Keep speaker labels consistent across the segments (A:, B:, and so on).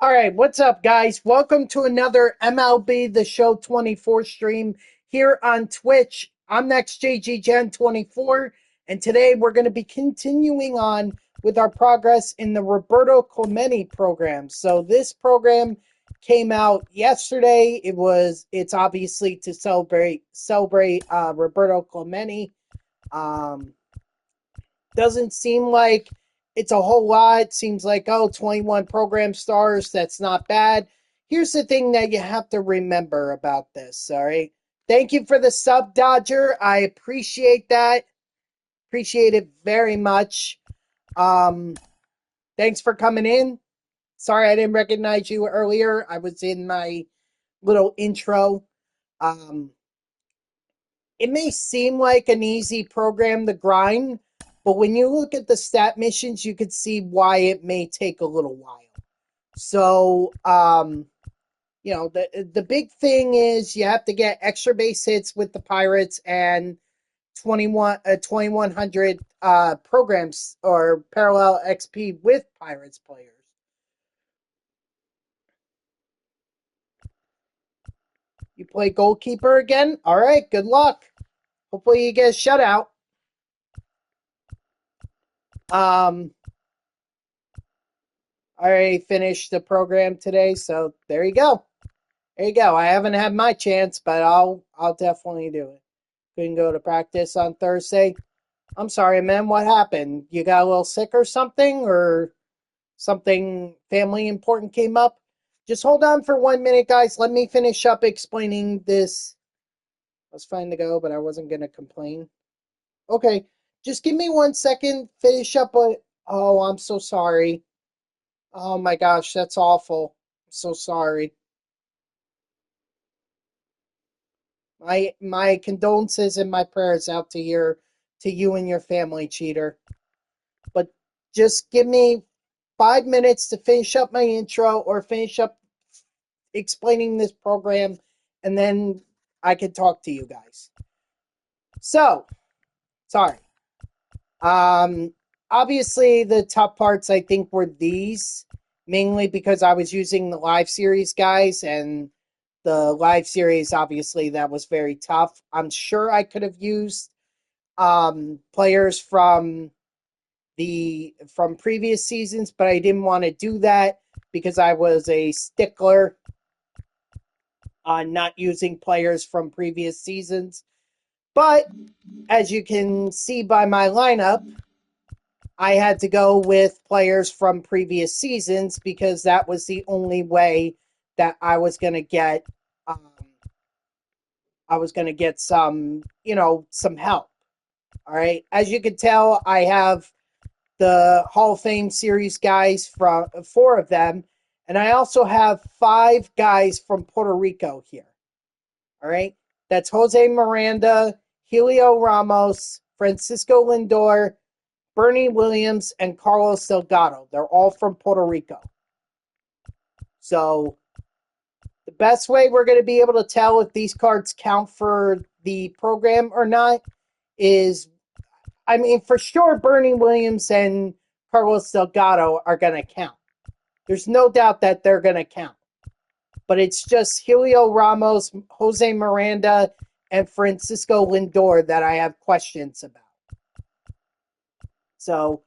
A: All right, what's up, guys? Welcome to another MLB The Show 24 stream here on Twitch. I'm NextJGGen24, and today we're going to be continuing on with our progress in the Roberto Clemente program. So this program came out yesterday. It's obviously to celebrate Roberto Clemente. Um, doesn't seem like it's a whole lot. Seems like, 21 program stars. That's not bad. Here's the thing that you have to remember about this, all right? Thank you for the sub, Dodger. I appreciate that. Appreciate it very much. Um, Thanks for coming in. Sorry I didn't recognize you earlier. I was in my little intro. Um, it may seem like an easy program to grind, but when you look at the stat missions, you can see why it may take a little while. So, the big thing is you have to get extra base hits with the Pirates and 2100 programs or parallel XP with Pirates players. You play goalkeeper again? All right, good luck. Hopefully you get a shutout. I already finished the program today, so there you go. There you go. I haven't had my chance, but I'll definitely do it. Couldn't go to practice on Thursday. I'm sorry, man. What happened? You got a little sick or something, or something family important came up? Just hold on for 1 minute, guys. Let me finish up explaining this. I was fine to go, but I wasn't going to complain. Okay, just give me 1 second. Finish up. Oh, I'm so sorry. Oh my gosh, that's awful. I'm so sorry. My condolences and my prayers out to you and your family, cheater. But just give me 5 minutes to finish up my intro or finish up explaining this program, and then I can talk to you guys. So, sorry. Um, Obviously the tough parts I think were these, mainly because I was using the live series guys, and the live series obviously that was very tough. I'm sure I could have used players from previous seasons, but I didn't want to do that because I was a stickler on not using players from previous seasons. But as you can see by my lineup, I had to go with players from previous seasons because that was the only way that I was going to get some help. All right. As you can tell, I have the Hall of Fame series guys from 4 of them, and I also have 5 guys from Puerto Rico here. All right. That's Jose Miranda, Helio Ramos, Francisco Lindor, Bernie Williams, and Carlos Delgado. They're all from Puerto Rico. So the best way we're going to be able to tell if these cards count for the program or not is, for sure, Bernie Williams and Carlos Delgado are going to count. There's no doubt that they're going to count. But it's just Helio Ramos, Jose Miranda, and Francisco Lindor that I have questions about. So,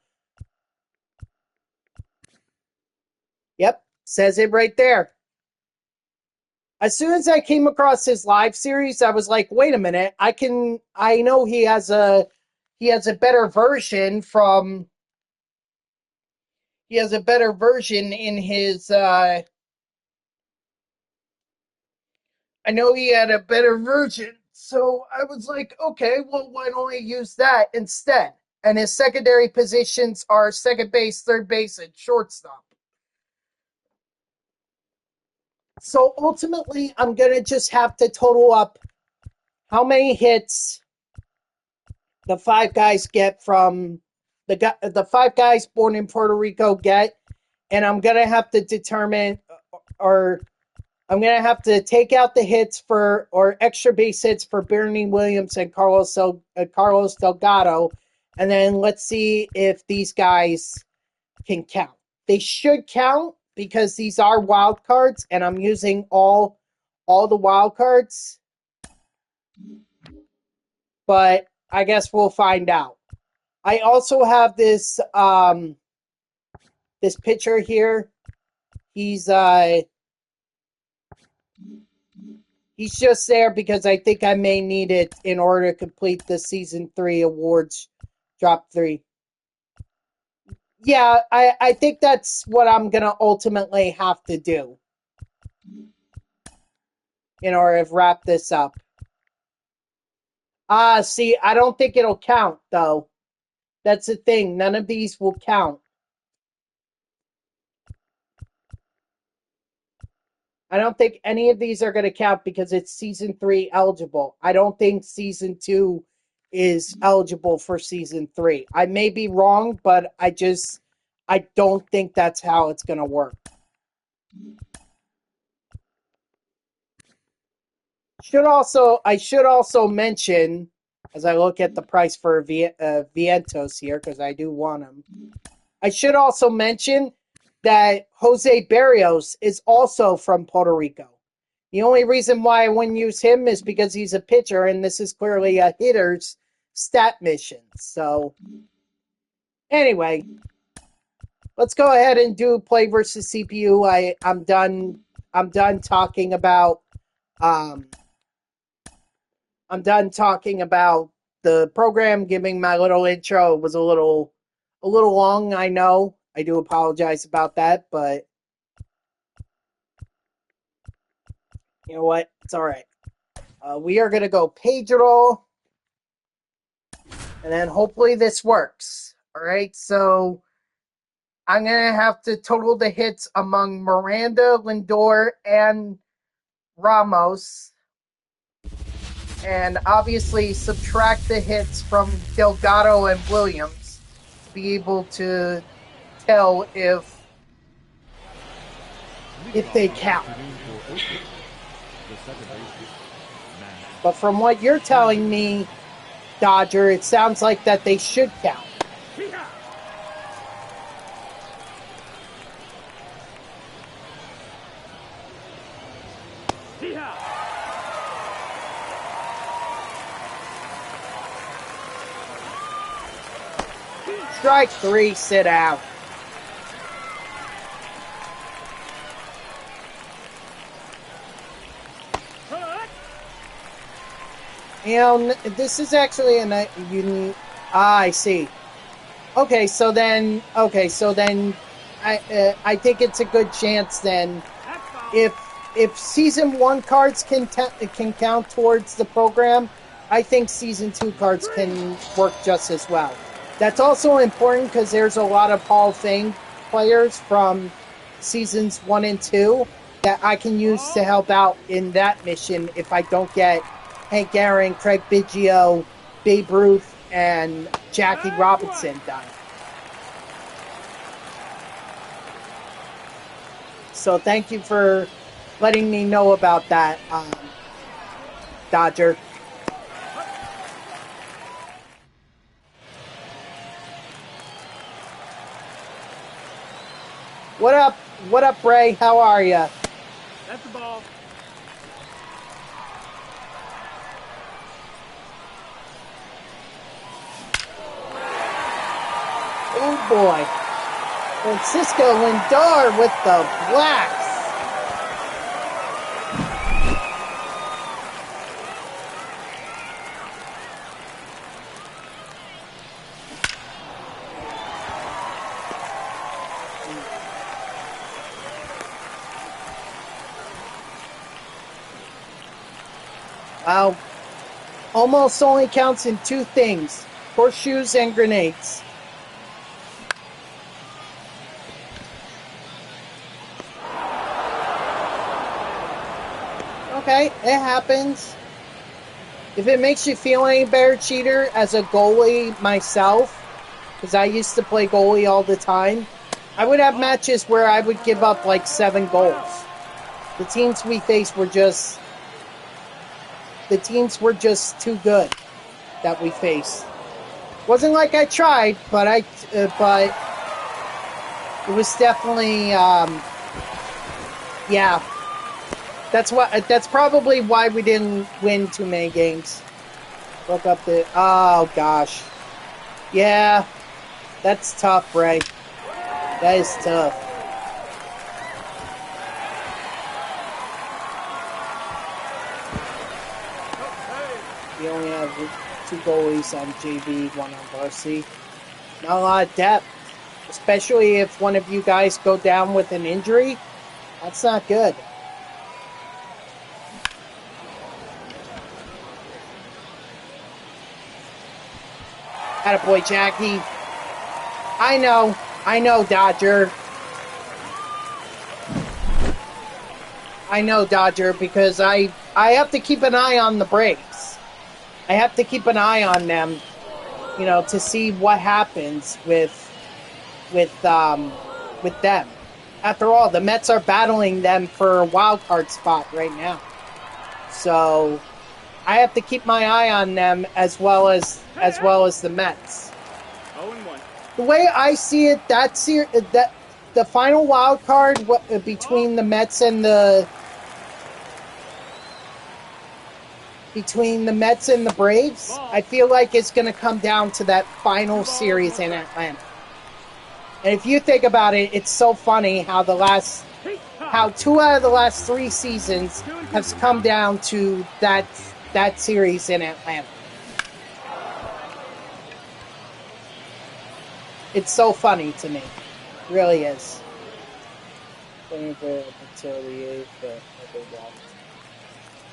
A: yep, says it right there. As soon as I came across his live series, I was like, wait a minute, I know he has a better version in his I know he had a better version. So I was like, okay, well, why don't I use that instead? And his secondary positions are second base, third base, and shortstop. So ultimately, I'm going to just have to total up how many hits the 5 guys get from the 5 guys born in Puerto Rico get, and I'm going to have to determine, or I'm going to have to take out the hits or extra base hits for Bernie Williams and Carlos Delgado, and then let's see if these guys can count. They should count because these are wild cards and I'm using all the wild cards. But I guess we'll find out. I also have this this pitcher here. He's just there because I think I may need it in order to complete the season 3 awards drop 3. Yeah, I think that's what I'm gonna ultimately have to do in order to wrap this up. See, I don't think it'll count though. That's the thing. None of these will count. I don't think any of these are going to count because it's season 3 eligible. I don't think season 2 is eligible for season 3. I may be wrong, but I don't think that's how it's going to work. I should also mention, as I look at the price for Vientos here, because I do want them. I should also mention that Jose Barrios is also from Puerto Rico. The only reason why I wouldn't use him is because he's a pitcher, and this is clearly a hitter's stat mission. So, anyway, let's go ahead and do play versus CPU. I'm done. I'm done talking about. I'm done talking about the program. Giving my little intro. It was a little long. I know. I do apologize about that, but you know what? It's all right. We are going to go page roll, and then hopefully this works. All right, so I'm going to have to total the hits among Miranda, Lindor, and Ramos, and obviously subtract the hits from Delgado and Williams to be able to tell if they count. But from what you're telling me, Dodger, it sounds like that they should count. Strike 3, sit out. You know, this is actually a unique. I see. Okay, so then I think it's a good chance then if season 1 cards can count towards the program, I think season 2 cards can work just as well. That's also important because there's a lot of Hall of Fame players from seasons 1 and 2 that I can use to help out in that mission if I don't get Hank Aaron, Craig Biggio, Babe Ruth, and Jackie Robinson done. So thank you for letting me know about that, Dodger. What up? What up, Ray? How are ya?
B: That's the ball.
A: Oh boy. Francisco Lindor with the blacks. Wow. Almost only counts in 2 things. Horseshoes and grenades. Okay, it happens. If it makes you feel any better, Cheater, as a goalie myself, because I used to play goalie all the time, I would have matches where I would give up like 7 goals. The teams we faced were just... The teams were just too good that we faced. Wasn't like I tried, but it was definitely Yeah. That's probably why we didn't win too many games. Look up the... Oh, gosh. Yeah. That's tough, Ray. That is tough. We only have 2 goalies on JV, 1 on varsity. Not a lot of depth. Especially if one of you guys go down with an injury. That's not good. Attaboy, Jackie. I know, Dodger. I know, Dodger, because I have to keep an eye on the Braves. I have to keep an eye on them, you know, to see what happens with them. After all, the Mets are battling them for a wild card spot right now. So I have to keep my eye on them as well as the Mets.
B: 0-1.
A: The way I see it, that the final wild card between the Mets and the Braves, I feel like it's going to come down to that final series in Atlanta. And if you think about it, it's so funny how 2 out of the last 3 seasons has come down to that series in Atlanta. It's so funny to me. It really is. Until the 8th, but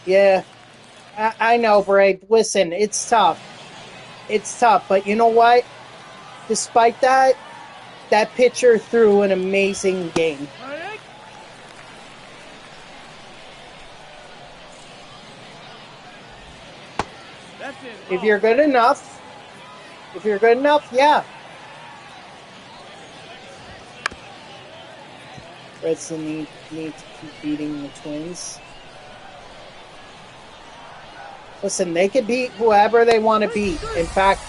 A: yeah, I know, Brave. Listen, it's tough. It's tough, but you know what? Despite that pitcher threw an amazing game. If you're good enough, yeah. Reds need to keep beating the Twins. Listen, they can beat whoever they want to beat. In fact,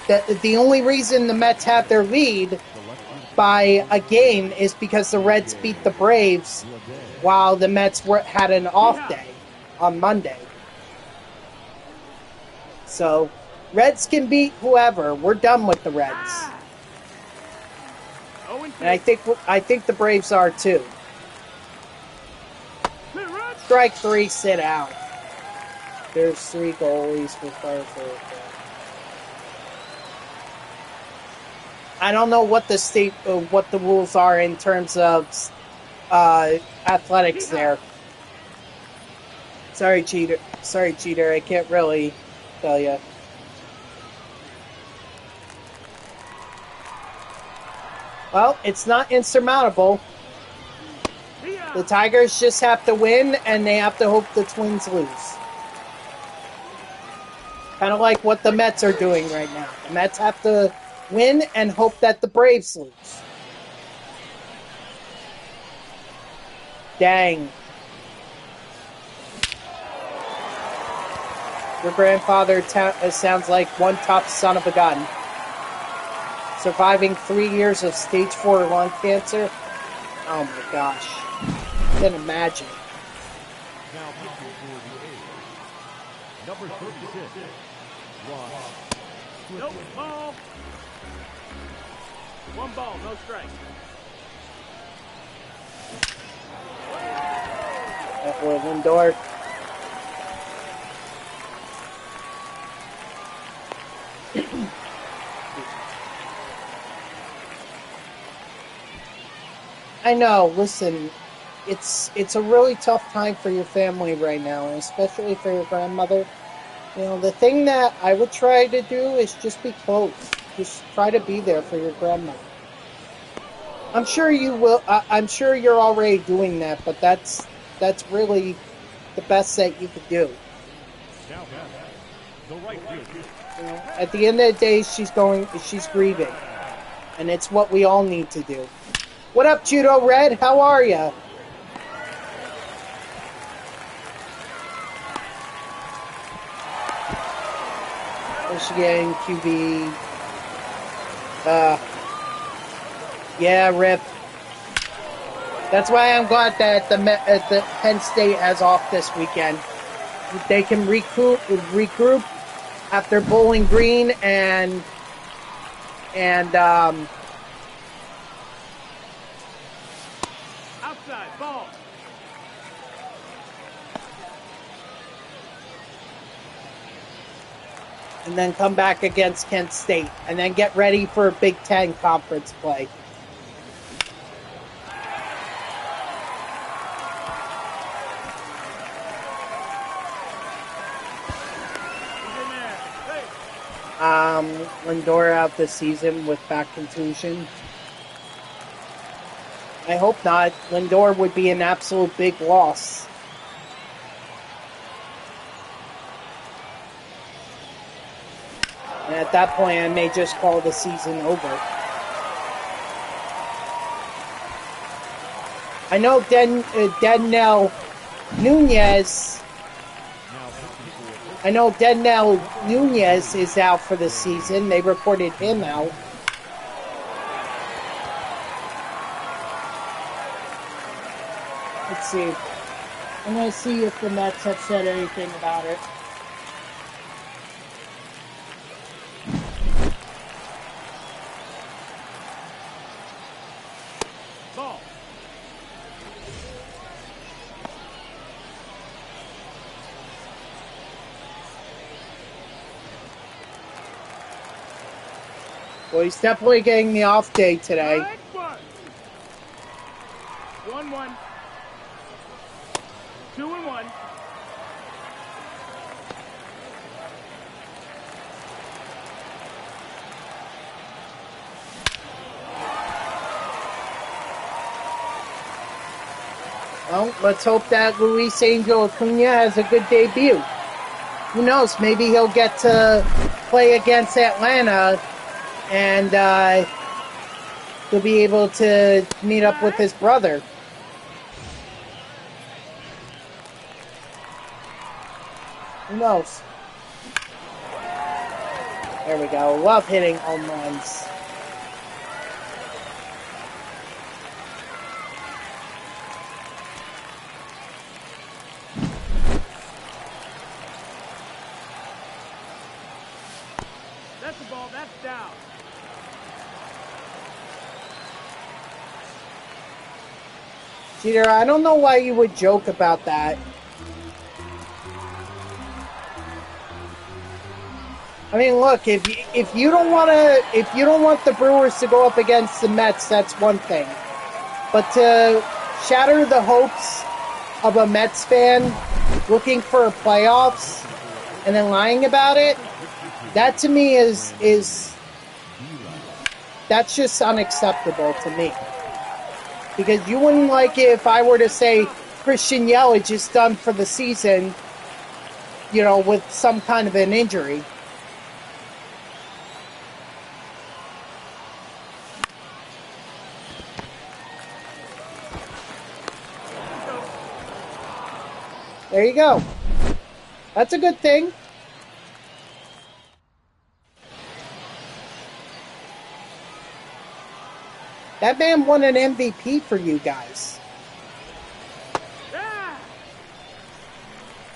A: the only reason the Mets have their lead by a game is because the Reds beat the Braves while the Mets had an off day on Monday. So, Reds can beat whoever. We're done with the Reds. And I think the Braves are too. Strike 3, sit out. There's 3 goalies for Firefox. I don't know what the rules are in terms of athletics there. Sorry, cheater. I can't really tell you. Well, it's not insurmountable. The Tigers just have to win, and they have to hope the Twins lose. Kind of like what the Mets are doing right now. The Mets have to win and hope that the Braves lose. Dang. Your grandfather sounds like one tough son of a gun. Surviving 3 years of stage 4 lung cancer. Oh my gosh. I can't imagine.
C: Now pitching for the A's, number 36,
B: Nope, ball. 1 ball, no strike.
A: That boy Lindor. I know, listen, it's a really tough time for your family right now, and especially for your grandmother. You know, the thing that I would try to do is just be close. Just try to be there for your grandmother. I'm sure you will. I'm sure you're already doing that, but that's really the best that you could do.
C: the right field.
A: You know, at the end of the day, she's grieving, and it's what we all need to do. What up, Judo Red? How are ya? Michigan QB. Yeah, rip. That's why I'm glad that the Penn State has off this weekend. They can regroup after Bowling Green and
B: Outside, ball.
A: then come back against Kent State, and then get ready for Big Ten conference play. Lindor out this season with back contusion. I hope not. Lindor would be an absolute big loss. And at that point, I may just call the season over. I know Denell Nunez. I know Denell Nunez is out for the season. They reported him out. Let's see. I'm going to see if the Mets have said anything about it.
B: Ball.
A: Well, he's definitely getting the off day today.
B: 1-1. 2-1.
A: Well, let's hope that Luis Angel Acuna has a good debut. Who knows? Maybe he'll get to play against Atlanta and he'll be able to meet up with his brother. Who knows? There we go. Love hitting home runs.
B: That's the ball. That's down.
A: Jeter, I don't know why you would joke about that. I mean, look, if you don't want the Brewers to go up against the Mets, that's one thing. But to shatter the hopes of a Mets fan looking for playoffs and then lying about it, that to me is that's just unacceptable to me. Because you wouldn't like it if I were to say Christian Yelich is done for the season, you know, with some kind of an injury. There you go. That's a good thing. That man won an MVP for you guys.
B: Yeah.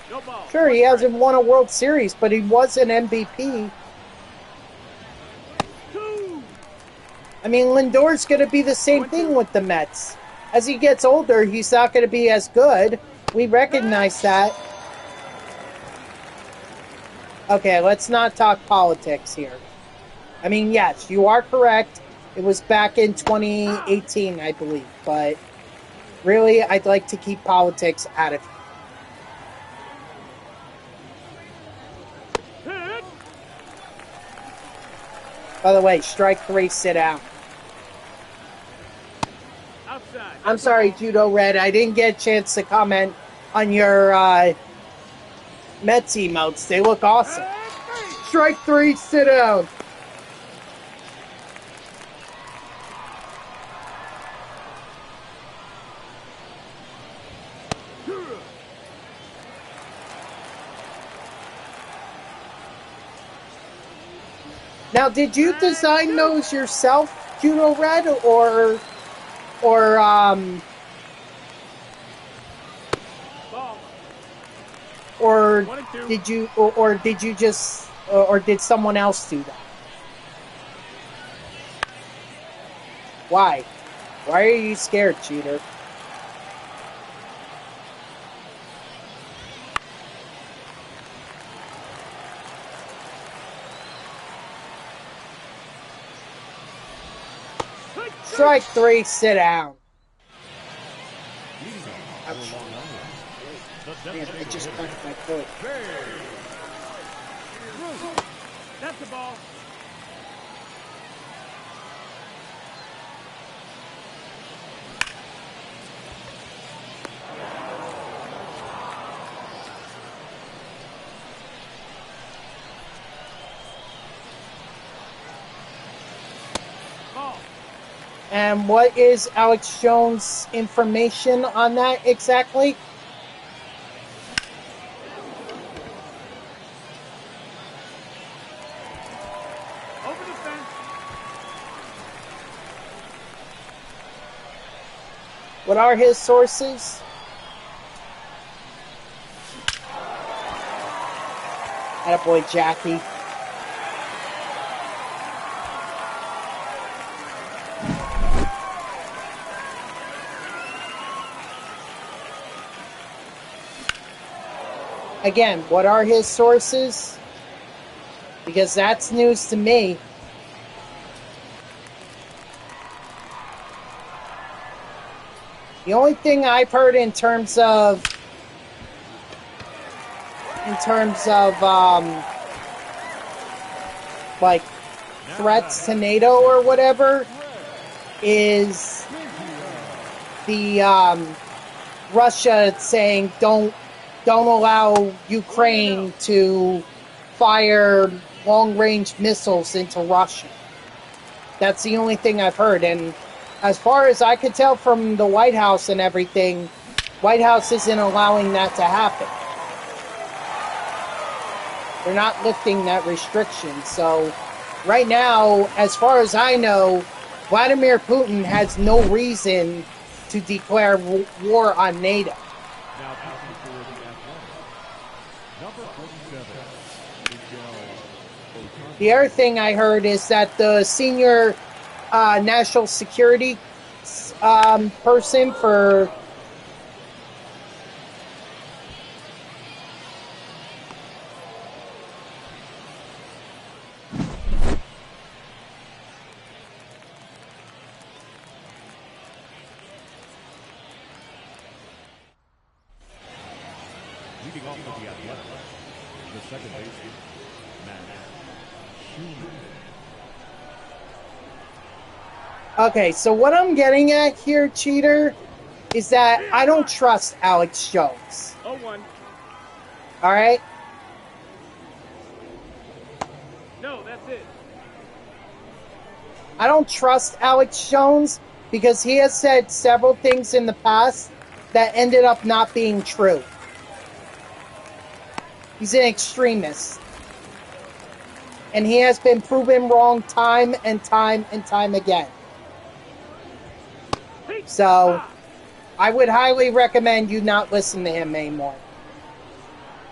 B: No ball.
A: Sure, he hasn't won a World Series, but he was an MVP.
B: 2.
A: I mean, Lindor's going to be the same thing with the Mets. As he gets older, he's not going to be as good. We recognize that. Okay, let's not talk politics here. I mean, yes, you are correct. It was back in 2018, I believe. But really, I'd like to keep politics out of it.
B: Hit.
A: By the way, strike 3, sit down.
B: Outside.
A: I'm sorry, Judo Red. I didn't get a chance to comment on your Mets emotes. They look awesome. Strike 3, sit down. Now, did you design those yourself, Judo Red, or or
B: 1 and 2.
A: did you, or did you just, or did someone else do that? Why? Why are you scared, cheater? Strike 3, sit down. Ouch. Man, I just cracked my foot.
B: That's the ball. Ball.
A: And what is Alex Jones' information on that exactly?
B: Over the fence.
A: What are his sources? Attaboy, Jackie. Again, what are his sources? Because that's news to me. The only thing I've heard in terms of like threats to NATO or whatever is the Russia saying don't allow Ukraine to fire long-range missiles into Russia. That's the only thing I've heard. And as far as I could tell from the White House and everything, White House isn't allowing that to happen. They're not lifting that restriction. So right now, as far as I know, Vladimir Putin has no reason to declare war on NATO.
C: Now passing for the Athletics. Number 47, Miguel.
A: The other thing I heard is that the senior national security person for
C: Leading off with the Athletics, the second baseman, Matt Schumann.
A: Okay, so what I'm getting at here, cheater, is that I don't trust Alex Jones.
B: 0-1.
A: All right?
B: No, that's it.
A: I don't trust Alex Jones because he has said several things in the past that ended up not being true. He's an extremist. And he has been proven wrong time and time and time again. So, I would highly recommend you not listen to him anymore.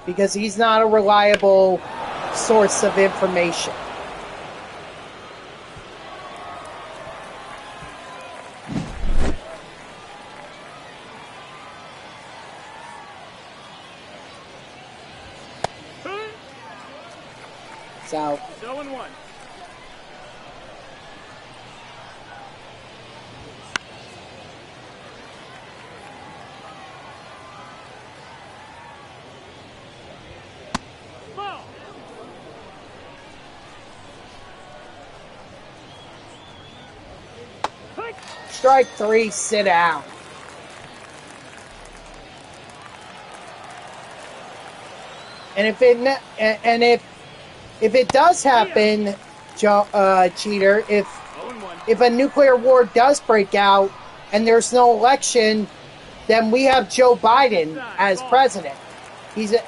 A: Because he's not a reliable source of information. So,
B: 0-1. Ball.
A: strike 3, sit down. And if it does happen, cheater, if
B: 0-1.
A: a nuclear war does break out and there's no election, then we have Joe Biden as president.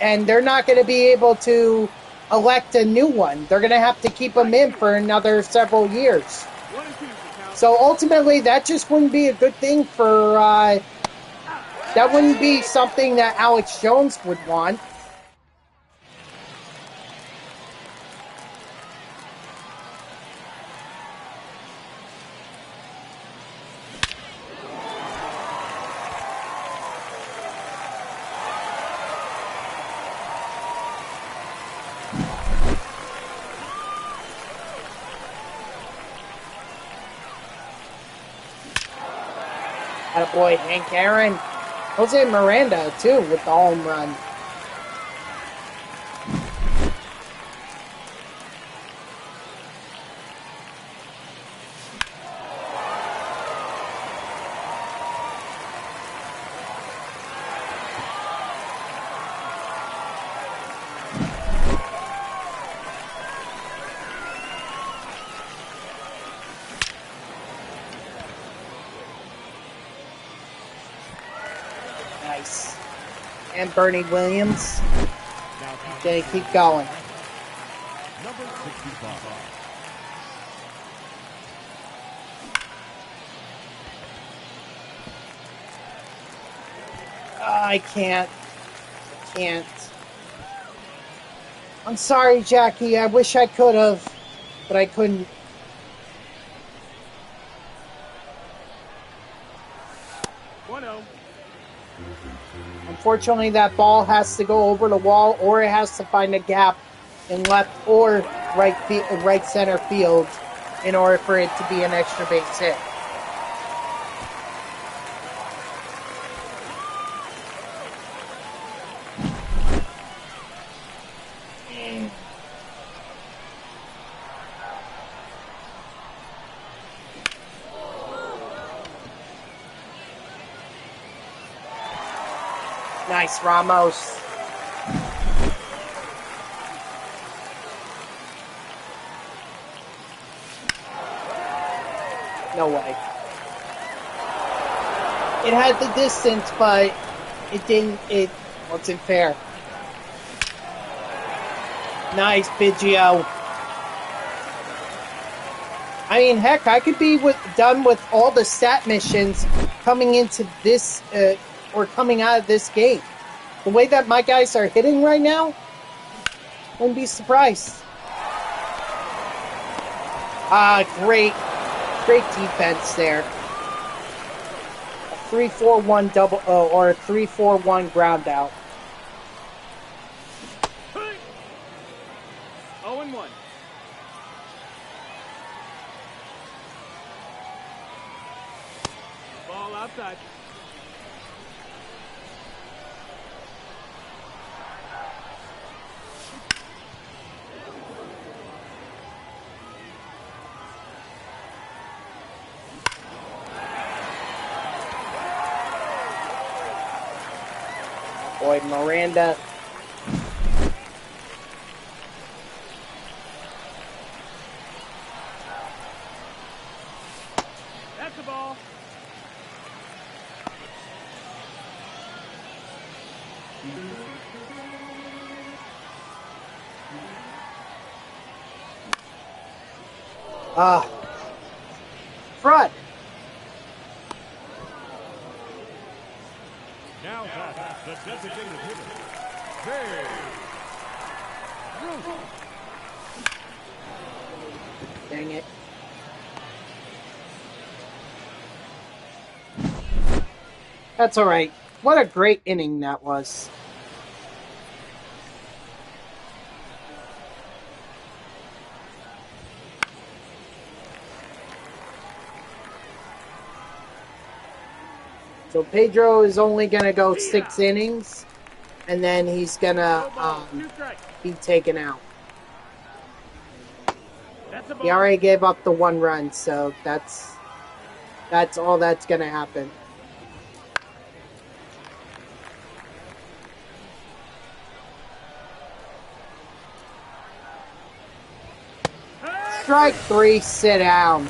A: And they're not going to be able to elect a new one. They're going to have to keep him in for another several years.
B: 1 and 2 is the count.
A: So ultimately, that just wouldn't be a good thing for. That wouldn't be something that Alex Jones would want. Attaboy, Hank Aaron. Jose Miranda, too, with the home run. Nice. And Bernie Williams. Gonna keep going.
C: Number 65.
A: I can't. I'm sorry, Jackie. I wish I could have, but I couldn't. Unfortunately, that ball has to go over the wall, or it has to find a gap in left or right center field in order for it to be an extra base hit. Nice, Ramos. No way. It had the distance, but it wasn't fair. Nice, Biggio. I mean, heck, I could be done with all the stat missions coming into this, or coming out of this game. The way that my guys are hitting right now, wouldn't be surprised. Great defense there. A 3-4-1 double, or a 3-4-1 ground out.
B: 0-1. Ball outside.
A: Boy, Miranda.
B: That's the ball.
A: Front.
C: Now back, the designated hitter, Babe Ruth.
A: Dang it. That's all right. What a great inning that was. So Pedro is only going to go 6 innings, and then he's going to be taken out. He already gave up the 1 run, so that's all that's going to happen. Strike 3, sit down.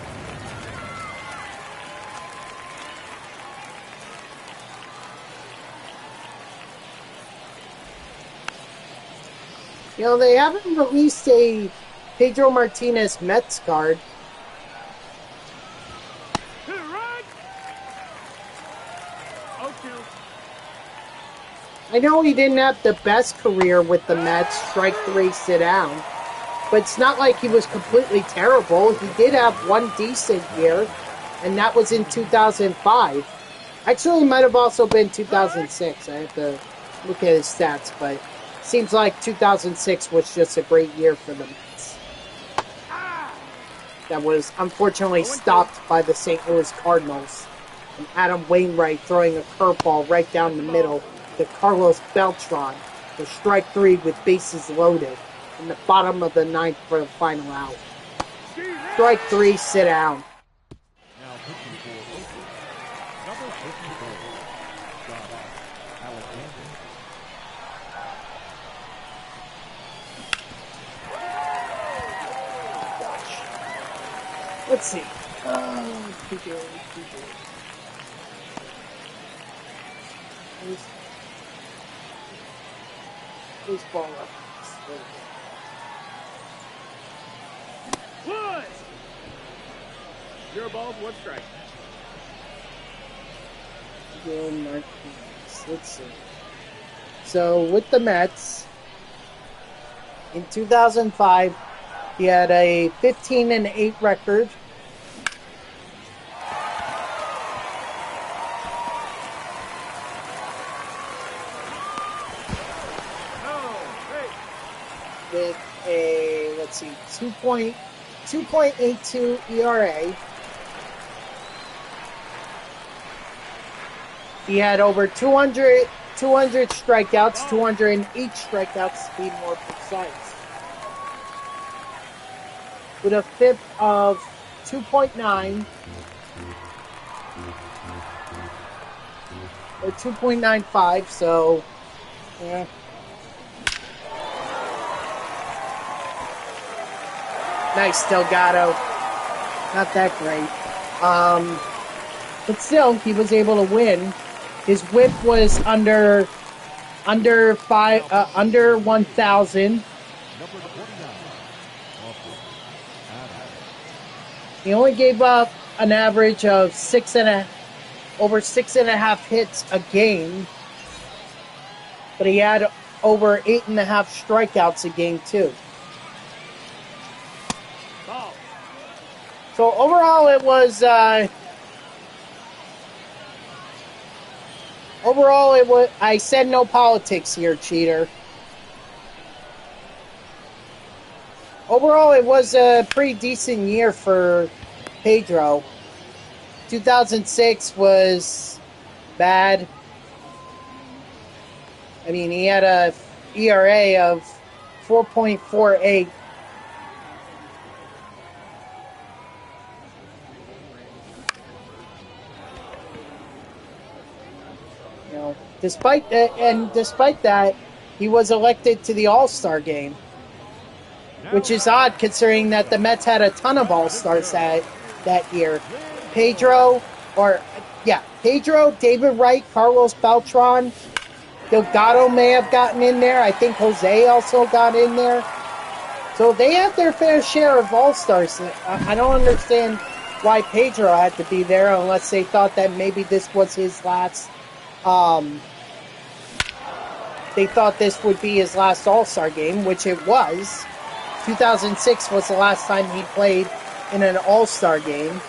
A: You know, they haven't released a Pedro Martinez Mets card. I know he didn't have the best career with the Mets, strike 3, sit down. But it's not like he was completely terrible. He did have 1 decent year, and that was in 2005. Actually, it might have also been 2006. I have to look at his stats, but seems like 2006 was just a great year for the Mets. That was unfortunately stopped by the St. Louis Cardinals And Adam Wainwright throwing a curveball right down the middle to Carlos Beltran for strike 3 with bases loaded in the bottom of the 9th for the final out. Strike 3, sit down.
C: Now pitching for Oakland, number 54, John Alexander.
A: Let's see. Who's ball up?
B: One. 0 balls, 1 strike.
A: Gil Martinez. Let's see. So with the Mets, in 2005, he had a 15-8 record. With a, let's see, 2.82 ERA. He had over 200 strikeouts, 208 strikeouts to be more precise. With a FIP of 2.9 or 2.95, so yeah. Nice Delgado. Not that great. But still, he was able to win. His whip was under 1,000. He only gave up an average of over 6.5 hits a game. But he had over 8.5 strikeouts a game too. So overall, it was. I said no politics here, cheater. Overall, it was a pretty decent year for Pedro. 2006 was bad. I mean, he had a ERA of 4.48. Despite that, he was elected to the All-Star game, which is odd considering that the Mets had a ton of All-Stars that year. Pedro, David Wright, Carlos Beltran, Delgado may have gotten in there. I think Jose also got in there. So they had their fair share of All-Stars. I don't understand why Pedro had to be there unless they thought that maybe this was his last. They thought this would be his last All-Star game, which it was. 2006 was the last time he played in an All-Star game.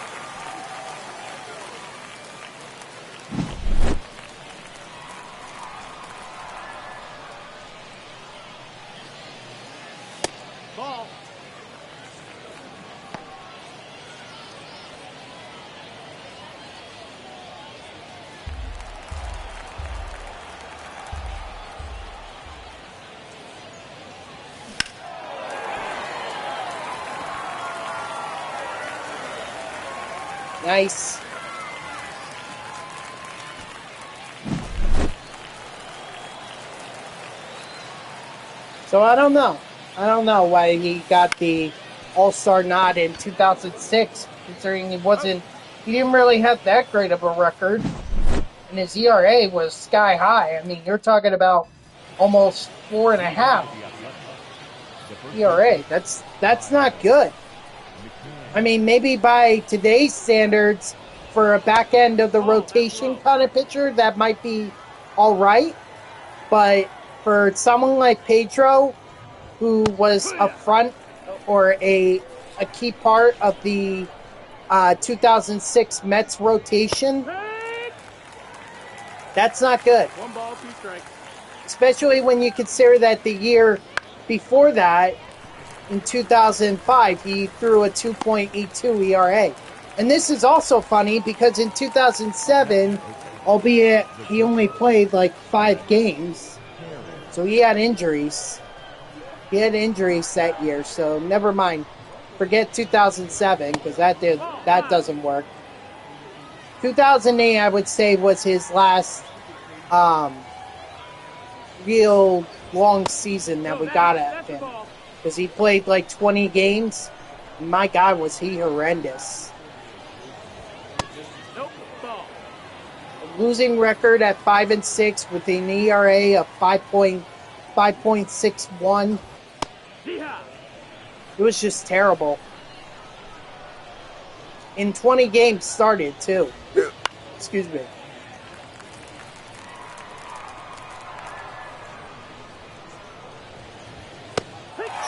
B: Ball.
A: Nice. So I don't know. I don't know why he got the All-Star nod in 2006, considering he didn't really have that great of a record. And his ERA was sky high. I mean, you're talking about almost 4.5 ERA. That's not good. I mean, maybe by today's standards, for a back end of the rotation kind of pitcher, that might be all right. But for someone like Pedro, who was a front or a key part of the 2006 Mets rotation, that's not good.
B: 1 ball, 2 strikes.
A: Especially when you consider that the year before that, in 2005, he threw a 2.82 ERA. And this is also funny because in 2007, albeit he only played like 5 games, so he had injuries. He had injuries that year, so never mind. Forget 2007 because that doesn't work. 2008, I would say, was his last real long season that we got at him, because he played like 20 games. And my God, was he horrendous.
B: Nope, ball.
A: A losing record at 5-6 with an ERA of 5.61.
B: Yeehaw.
A: It was just terrible. In 20 games started too. Excuse me.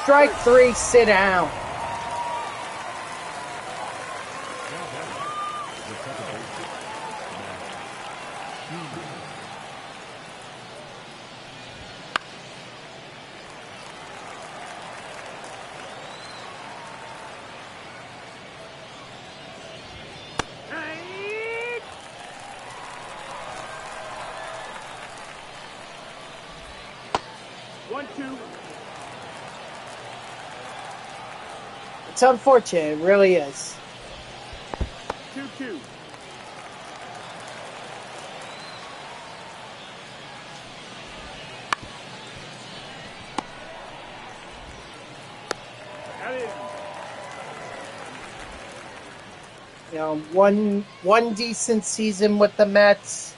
A: Strike 3, sit down.
B: Right. 1-2.
A: It's unfortunate, it really is.
B: 2-2. That is.
A: You know, one decent season with the Mets,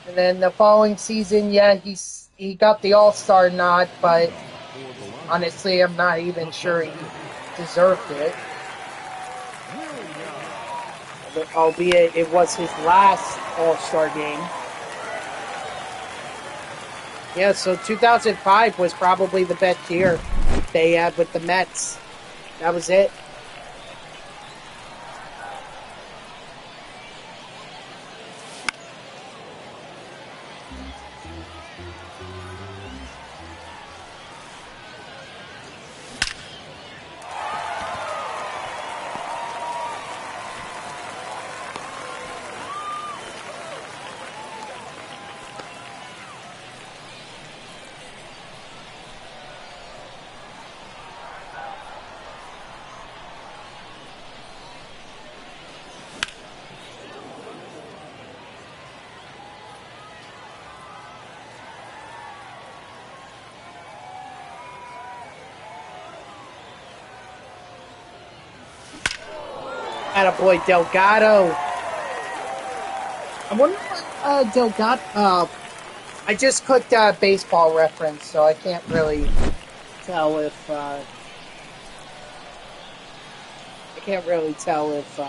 A: and then the following season, yeah, he got the All-Star nod, but honestly, I'm not even sure he deserved it. Albeit it was his last All-Star game. Yeah, so 2005 was probably the best year they had with the Mets. That was it. Attaboy Delgado. I wonder what Delgado. I just clicked baseball reference, so I can't really tell if. I can't really tell if.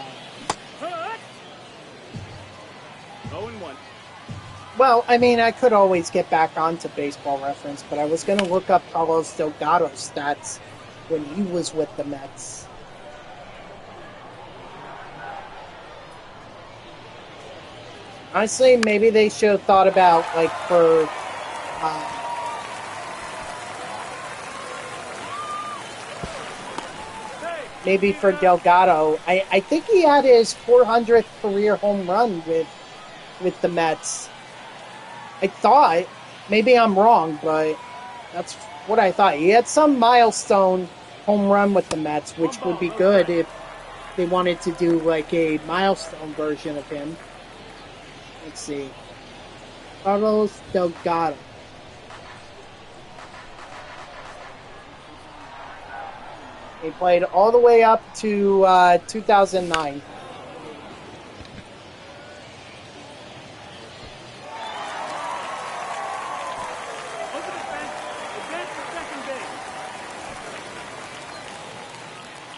B: 0-1.
A: Well, I mean, I could always get back onto baseball reference, but I was going to look up Carlos Delgado's stats when he was with the Mets. Honestly, maybe they should have thought about, like, for maybe for Delgado. I think he had his 400th career home run with the Mets. I thought. Maybe I'm wrong, but that's what I thought. He had some milestone home run with the Mets, which would be good if they wanted to do, like, a milestone version of him. Let's see. Carlos Delgado. He played all the way up to 2009.
B: Over the fence. Advance to second base.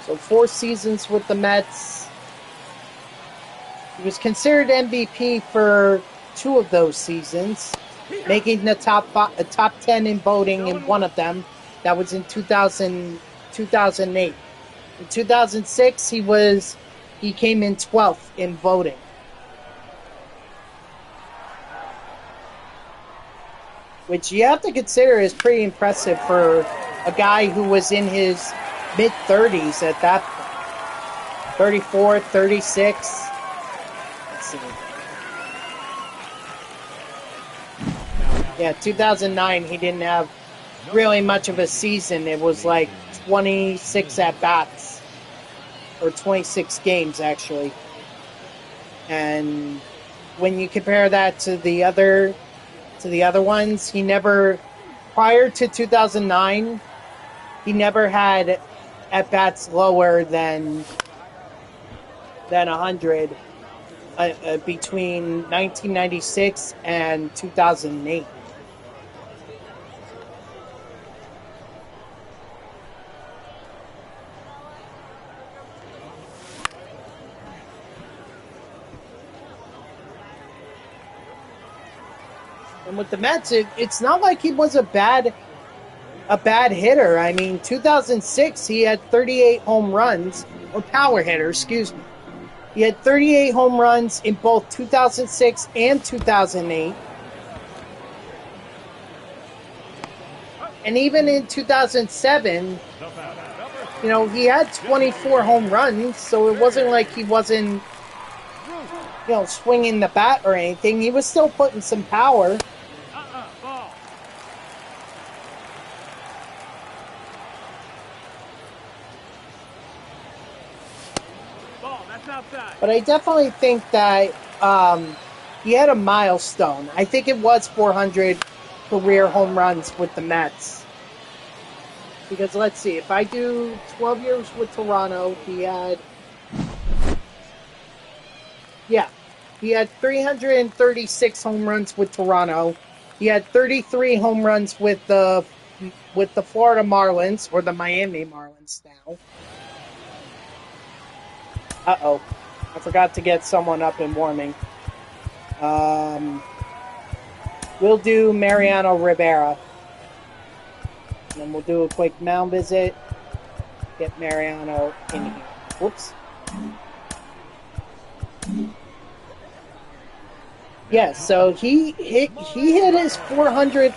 A: So 4 seasons with the Mets. He was considered MVP for 2 of those seasons, making the top 10 in voting in one of them. That was in 2008. In 2006, he came in 12th in voting. Which you have to consider is pretty impressive for a guy who was in his mid-30s at that point. 34, 36. Let's see. Yeah, 2009, he didn't have really much of a season. It was like 26 at-bats. Or 26 games, actually. And when you compare that to the other ones, he never, prior to 2009, he never had at-bats lower than 100 between 1996 and 2008. And with the Mets, it's not like he was a bad hitter. I mean, 2006, he had 38 home runs, or power hitter, excuse me. He had 38 home runs in both 2006 and 2008. And even in 2007, you know, he had 24 home runs, so it wasn't like he wasn't, you know, swinging the bat or anything. He was still putting some power.
B: Ball. Ball, that's outside.
A: But I definitely think that he had a milestone. I think it was 400 career home runs with the Mets. Because let's see, if I do 12 years with Toronto, he had 336 home runs with Toronto. He had 33 home runs with the Florida Marlins, or the Miami Marlins now. Uh-oh. I forgot to get someone up and warming. We'll do Mariano Rivera. And then we'll do a quick mound visit. Get Mariano in here. Whoops. Yeah, so he hit his 400th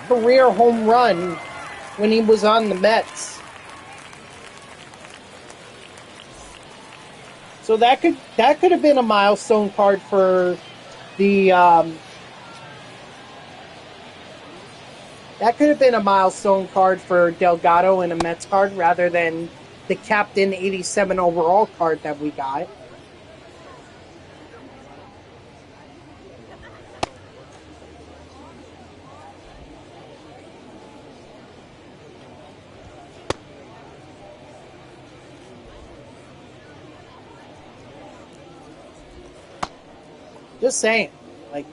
A: career home run when he was on the Mets. So that could have been a milestone card for the that could have been a milestone card for Delgado in a Mets card rather than the Captain 87 overall card that we got. Just saying, like,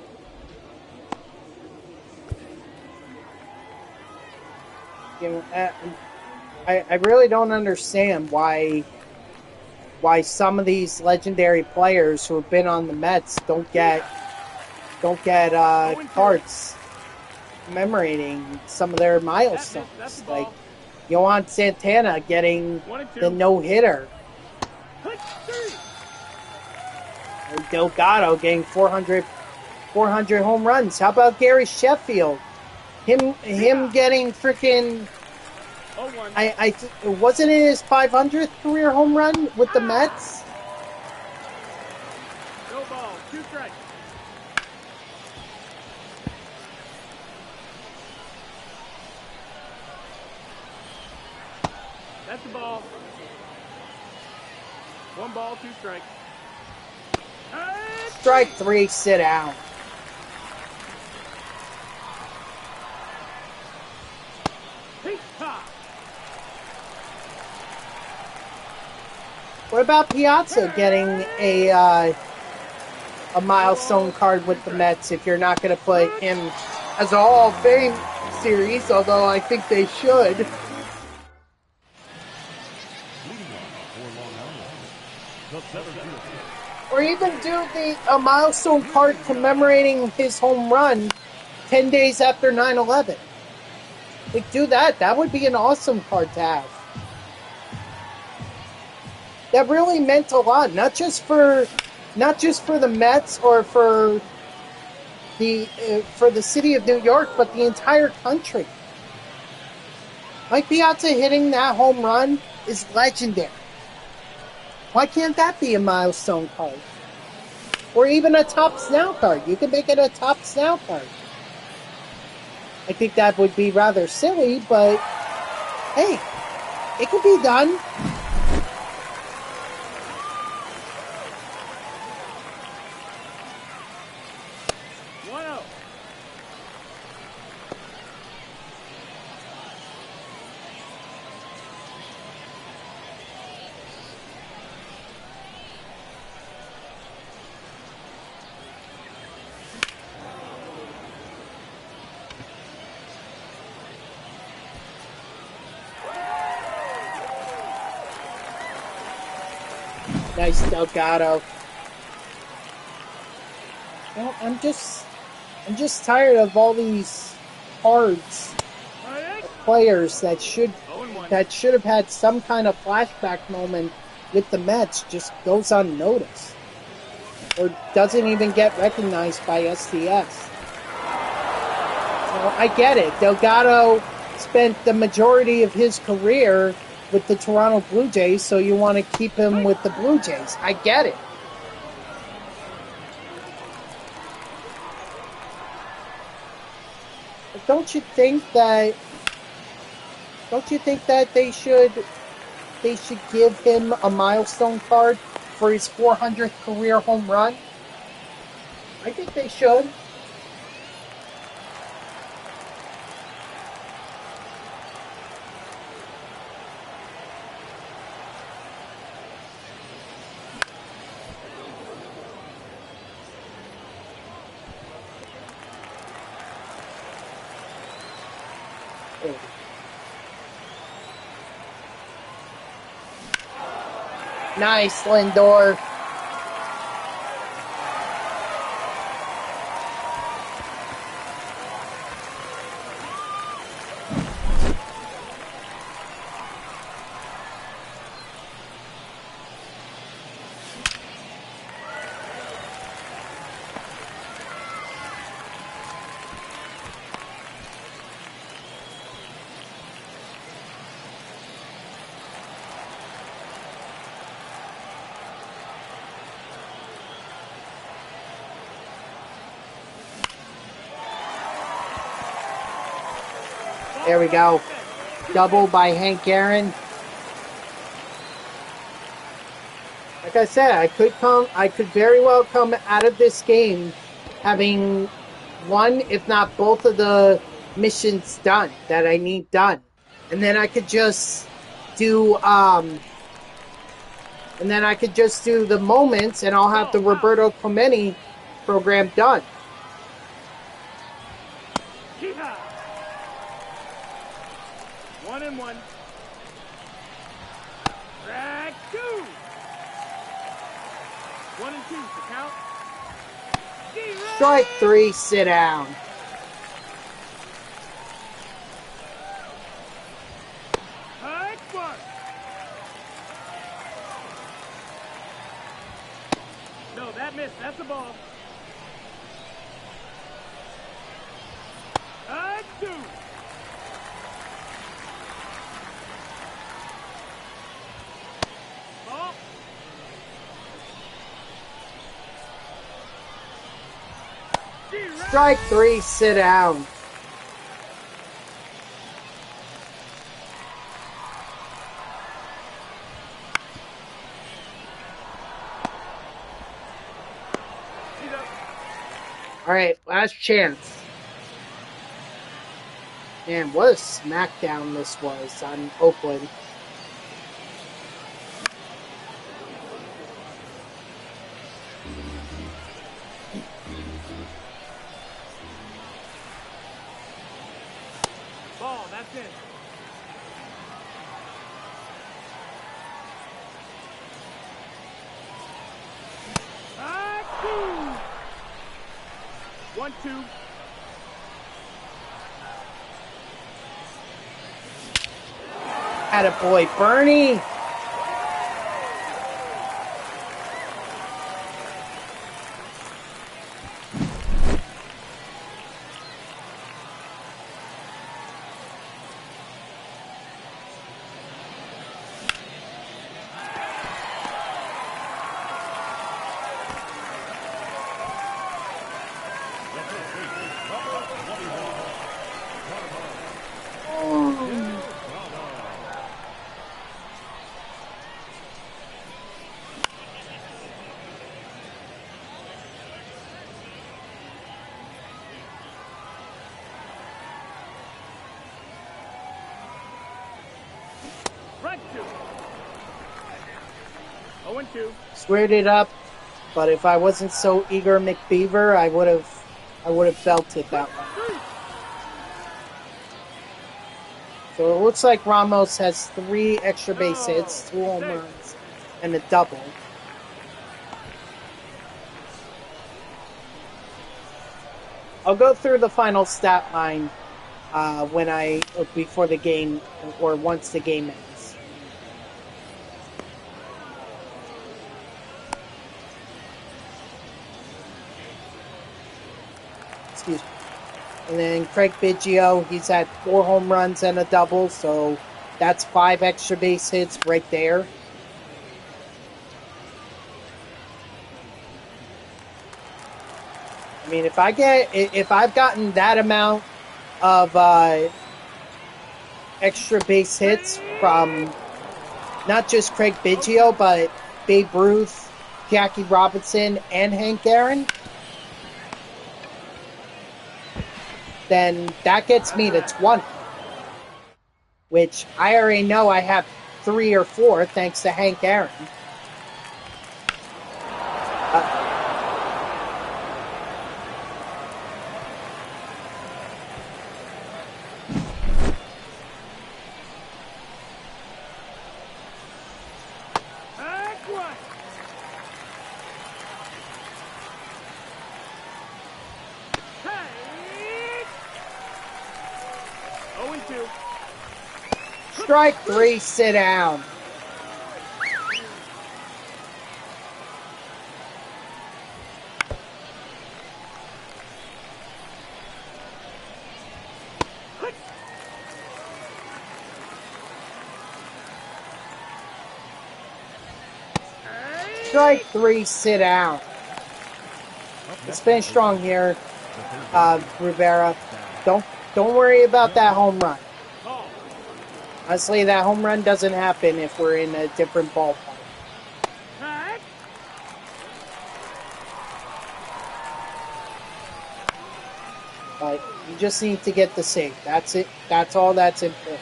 A: you know, I really don't understand why some of these legendary players who have been on the Mets don't get cards commemorating some of their milestones.
B: That's the
A: Like
B: ball.
A: Yohan Santana getting
B: 1 and 2.
A: the no-hitter.
B: Hit, three.
A: Delgado getting 400 home runs. How about Gary Sheffield? Him getting freaking
B: 0-1.
A: wasn't it his 500th career home run with the Mets?
B: No ball. 2 strikes. That's the ball. 1 ball, 2 strikes.
A: Strike 3, sit down. What about Piazza getting a milestone card with the Mets if you're not going to put him as a Hall of Fame series, although I think they should. Or even do a milestone card commemorating his home run 10 days after 9/11. Like, do that. That would be an awesome card to have. That really meant a lot, not just for the Mets or for the city of New York, but the entire country. Mike Piazza hitting that home run is legendary. Why can't that be a milestone card? Or even a top snout card. You can make it a top snout card. I think that would be rather silly, but hey, it could be done. Nice Delgado. You know, I'm just tired of all these cards of players that should have had some kind of flashback moment with the Mets just goes unnoticed or doesn't even get recognized by SDS. I get it. Delgado spent the majority of his career with the Toronto Blue Jays, so you want to keep him with the Blue Jays. I get it. But don't you think that they should give him a milestone card for his 400th career home run? I think they should. Nice, Lindor. There we go. Double by Hank Aaron. Like I said, I could very well come out of this game having one, if not both of the missions done that I need done. And then I could just do the moments and I'll have the Roberto Clemente program done.
B: 1-1. Drag 2. 1-2 to count.
A: Strike 3, sit down.
B: High spark. No, that missed. That's a ball. High 2.
A: Strike 3, sit down. All right, last chance. Man, what a smackdown this was on Oakland.
B: Ball, that's it. Ah, 1-2.
A: Attaboy, Bernie.
B: 0-2.
A: Squared it up, but if I wasn't so eager McBeaver, I would have belted that one. So it looks like Ramos has 3 extra base hits, 2 home runs, and a double. I'll go through the final stat line before the game or once the game ends. Excuse me. And then Craig Biggio, he's had 4 home runs and a double, so that's 5 extra base hits right there. I mean, if I've gotten that amount of extra base hits from not just Craig Biggio, but Babe Ruth, Jackie Robinson, and Hank Aaron, then that gets me to 20, which I already know I have 3 or 4 thanks to Hank Aaron. Strike 3, sit down. Strike 3, sit down. Let's finish strong here, Rivera. Don't worry about that home run. Honestly, that home run doesn't happen if we're in a different ballpark. But you just need to get the save. That's it. That's all that's important.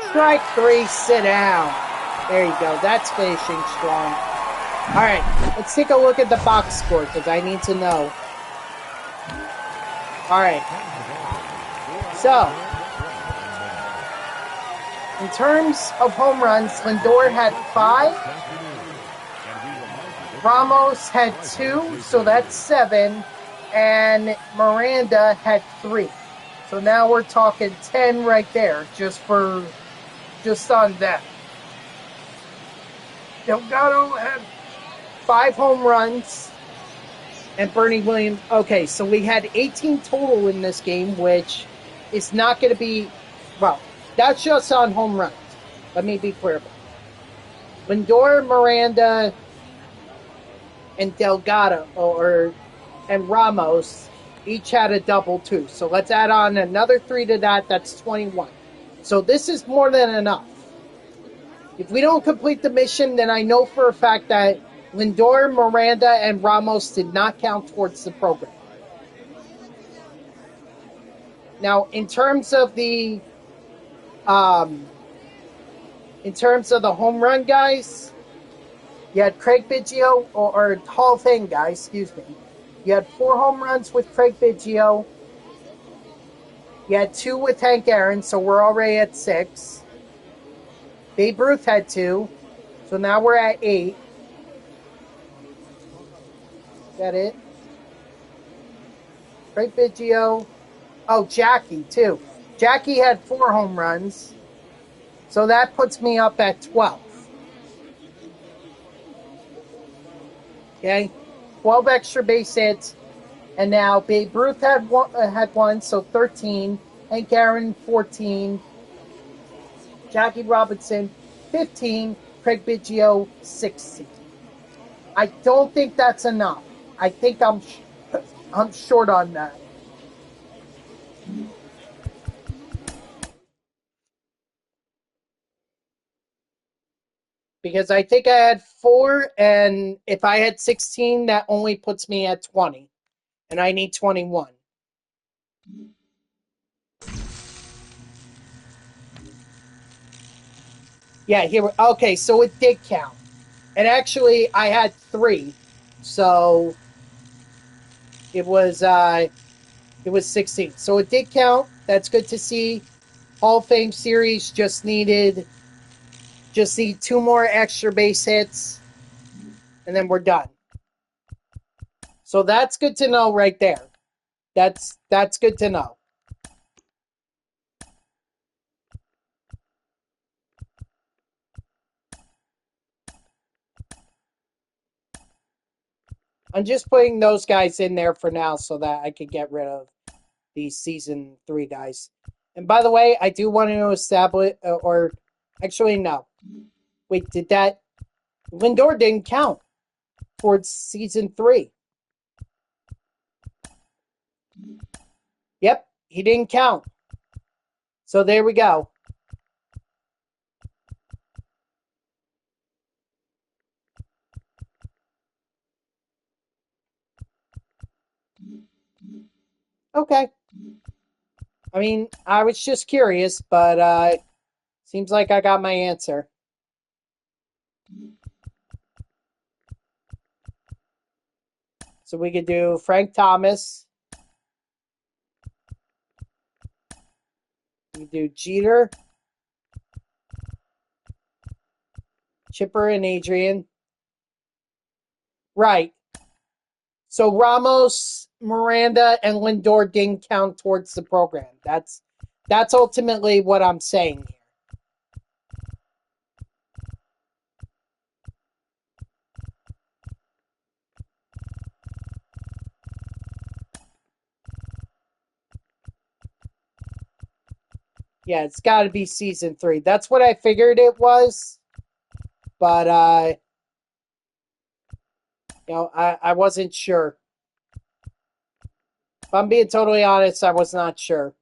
A: Strike 3, sit down. There you go. That's finishing strong. All right, let's take a look at the box score because I need to know. All right. So, in terms of home runs, Lindor had 5. Ramos had 2, so that's 7. And Miranda had 3. So now we're talking 10 right there, just on that. Delgado had 5 home runs. And Bernie Williams. Okay, so we had 18 total in this game, which is not going to be, well, that's just on home runs. Let me be clear about it. Lindor, Miranda, and Delgado, and Ramos each had a double too. So let's add on another 3 to that. That's 21. So this is more than enough. If we don't complete the mission, then I know for a fact that Lindor, Miranda, and Ramos did not count towards the program. Now, in terms of the home run guys, you had Craig Biggio, or Hall of Fame guys, excuse me. You had 4 home runs with Craig Biggio. You had 2 with Hank Aaron, so we're already at 6. Babe Ruth had 2, so now we're at 8. Is that it? Craig Biggio. Oh, Jackie, too. Jackie had 4 home runs, so that puts me up at 12. Okay? 12 extra base hits. And now Babe Ruth had one, so 13. Hank Aaron, 14. Jackie Robinson, 15. Craig Biggio, 16. I don't think that's enough. I think I'm short on that. Because I think I had 4, and if I had 16, that only puts me at 20. And I need 21. Yeah, here. Okay, so it did count. And actually, I had 3, so it was 16. So it did count. That's good to see. Hall of Fame series just need 2 more extra base hits, and then we're done. So that's good to know right there. That's good to know. I'm just putting those guys in there for now so that I could get rid of these season 3 guys. And by the way, I do want to establish, or actually, no. Wait, did that? Lindor didn't count towards season 3. Yep, he didn't count. So there we go. Okay. I mean, I was just curious, but seems like I got my answer. So we could do Frank Thomas. We could do Jeter, Chipper, and Adrian. Right. So Ramos, Miranda, and Lindor didn't count towards the program. That's ultimately what I'm saying here. Yeah, it's got to be season 3. That's what I figured it was, but I wasn't sure. If I'm being totally honest, I was not sure.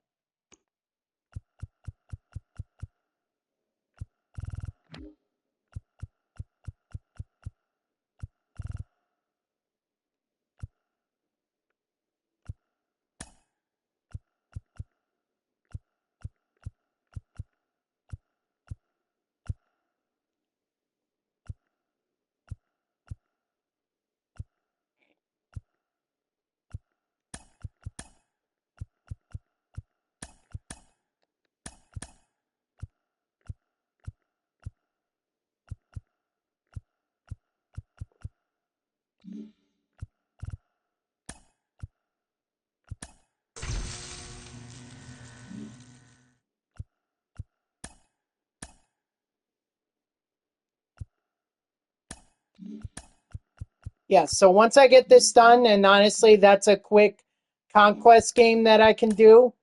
A: Yeah, so once I get this done, and honestly, that's a quick conquest game that I can do.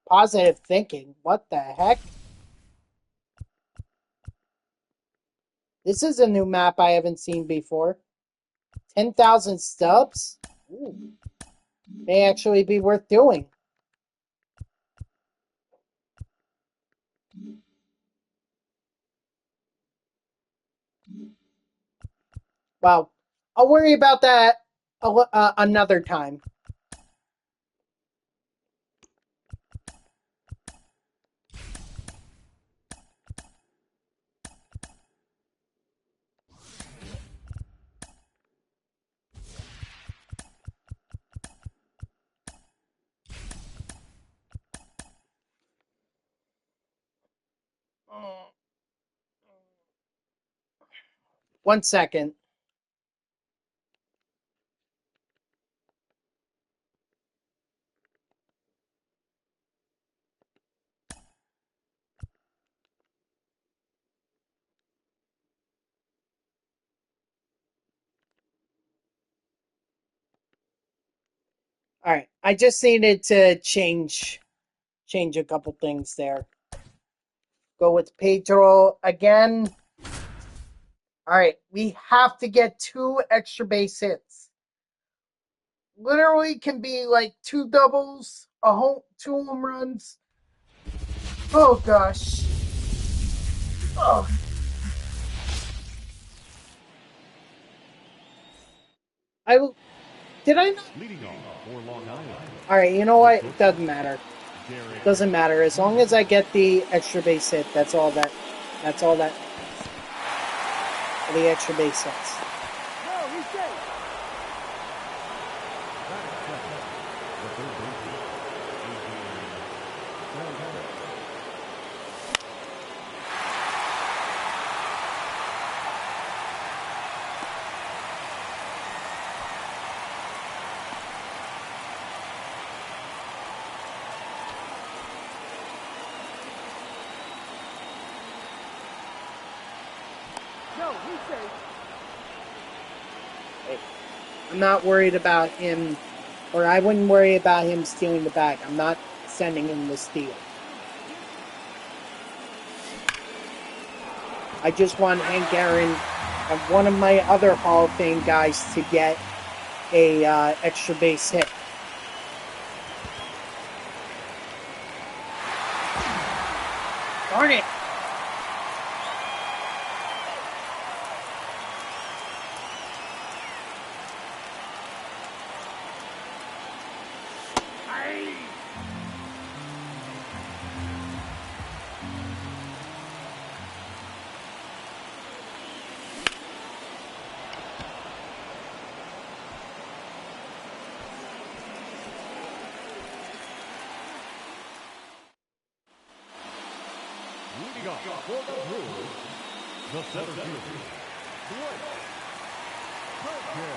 A: Positive thinking. What the heck? This is a new map I haven't seen before. 10,000 stubs? Ooh, may actually be worth doing. Well, I'll worry about that another time. One second. All right, I just needed to change a couple things there. Go with Pedro again. All right, we have to get 2 extra base hits. Literally can be like 2 doubles, 2 home runs. Oh gosh. Oh. I did I not?
C: Leading off for Long Island.
A: All right, you know what? It doesn't matter.
C: Derek.
A: Doesn't matter. As long as I get the extra base hit, that's all that the extra base hits.
B: No, he's safe.
C: Batting second. The third baseman.
B: No, he's safe.
A: I'm not worried about him, or I wouldn't worry about him stealing the bag. I'm not sending him the steal. I just want Hank Aaron and one of my other Hall of Fame guys to get a extra base hit. Darn it!
C: Leading off for the Brewers, the center fielder, Blake Parker.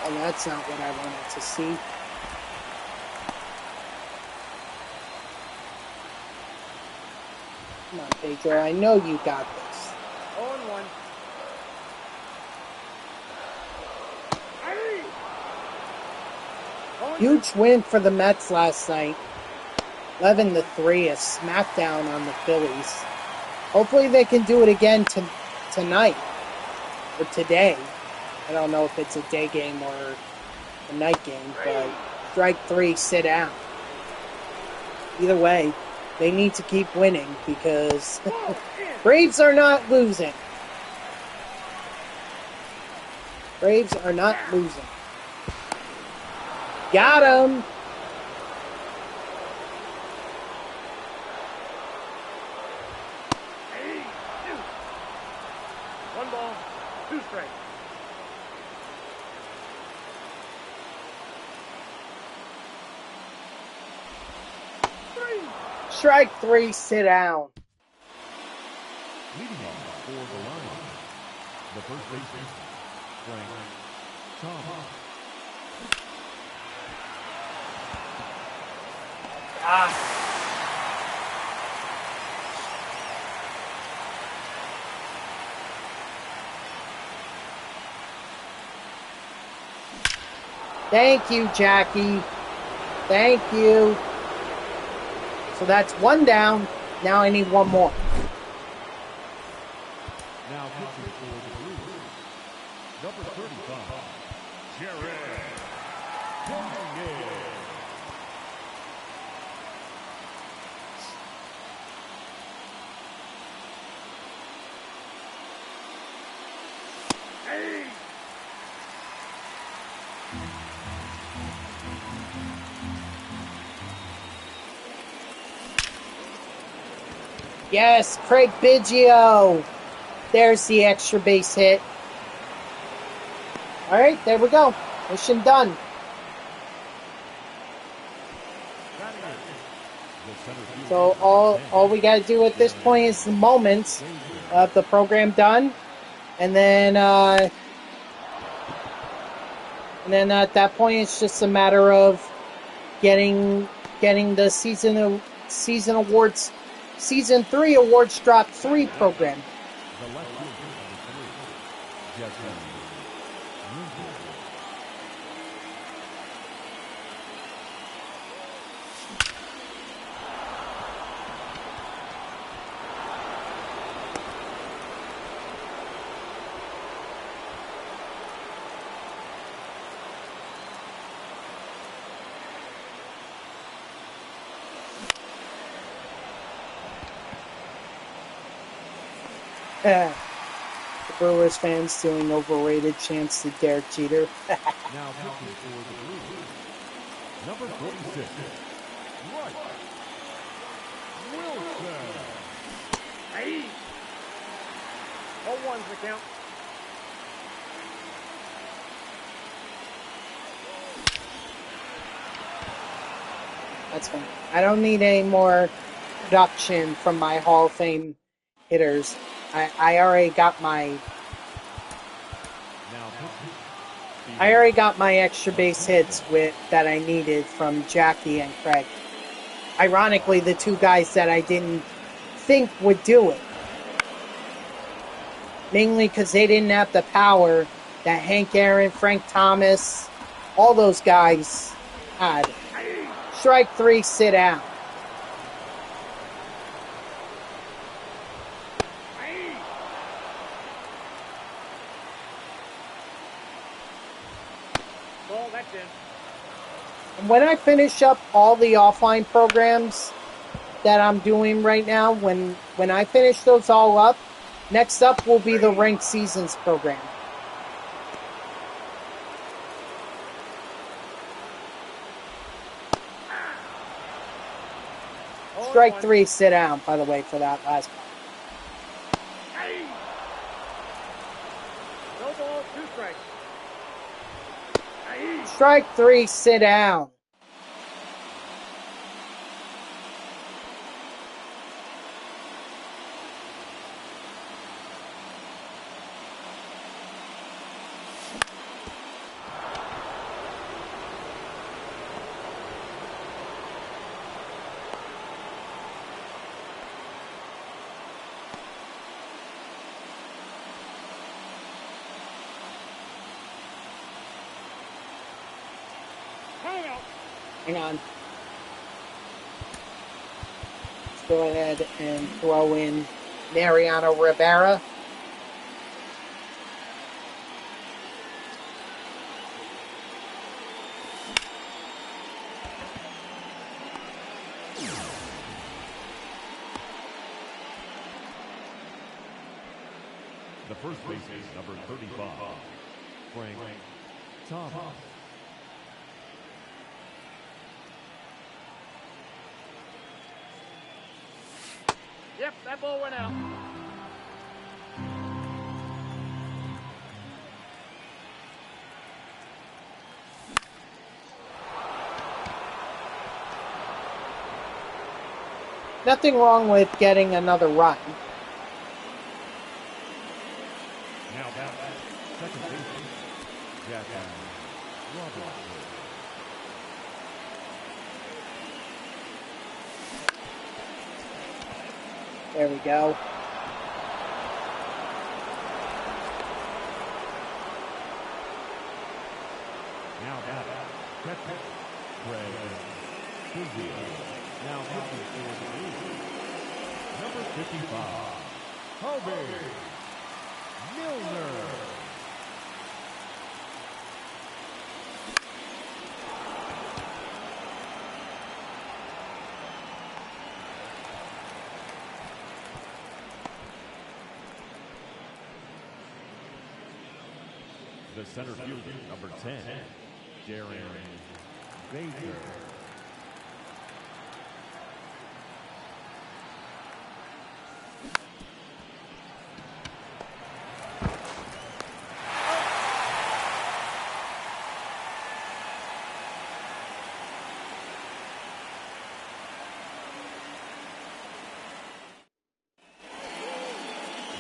A: Oh, that's not what I wanted to see. Come on, Pedro. I know you got this.
B: 0-1.
A: Huge win for the Mets last night. 11-3, a smackdown on the Phillies. Hopefully they can do it again tonight or today. I don't know if it's a day game or a night game, but strike 3, sit down. Either way, they need to keep winning because Braves are not losing. Braves are not losing. Got him!
B: One ball, 2 strikes.
A: Strike 3, sit down.
C: Leading off for the Lions, the first baseman, Frank Thomas.
A: Thank you, Jackie. Thank you. So that's 1 down. Now I need 1 more.
C: Now pitching for the Brewers, number 35, Jared Cunningham.
A: Yes, Craig Biggio. There's the extra base hit. All right, there we go. Mission done. So all we got to do at this point is the moments of the program done, and then at that point it's just a matter of getting the season awards, season 3 awards drop 3 program.
C: The left fielder of the Jesse Winker.
A: The Brewers fans doing overrated chants to Derek Jeter.
C: Now pitching for the Brewers, number 46, right, Wilson.
B: Hey! 0-1's the count.
A: That's fine. I don't need any more production from my Hall of Fame hitters. I already got my
C: Now pitching,
A: I already got my extra base hits that I needed from Jackie and Craig. Ironically, the two guys that I didn't think would do it. Mainly because they didn't have the power that Hank Aaron, Frank Thomas, all those guys had. Strike 3, sit down.
B: Ball, that's in.
A: And when I finish up all the offline programs that I'm doing right now, when I finish those all up, next up will be the Ranked Seasons program. Strike 3, sit down, by the way, for that last one.
B: Hey! No ball, 2 strikes. Hey!
A: Strike 3, sit down.
B: Timeout.
A: Hang on. Let's go ahead and throw in Mariano Rivera.
C: the first baseman, number 35, Frank Thomas.
B: Yep, that ball went out.
A: Nothing wrong with getting another run.
C: Now back, second baseman, Roberto.
A: There we go.
C: Now back, catcher, Craig. Now pitching for the Brewers, number 55, Harvey Milner. The center fielder, number 10, Darren Baker.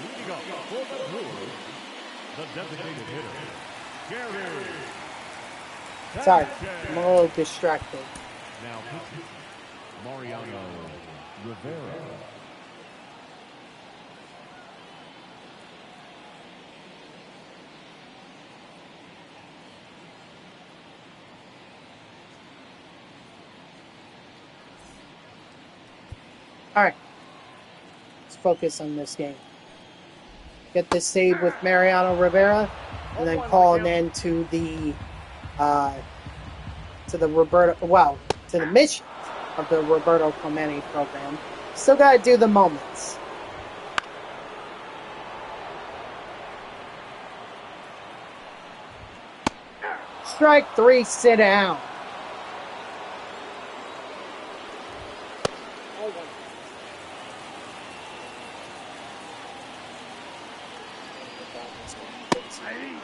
C: Leading up for the Brewers, the designated hitter, Gary.
A: Sorry,
C: Sanchez.
A: I'm a little distracted.
C: Now pitching, Mariano Rivera.
A: Alright. Let's focus on this game. Get this save with Mariano Rivera, and then call an end to the mission of the Roberto Clemente program. Still gotta do the moments. Strike 3, sit down.
B: Ball one. Aye.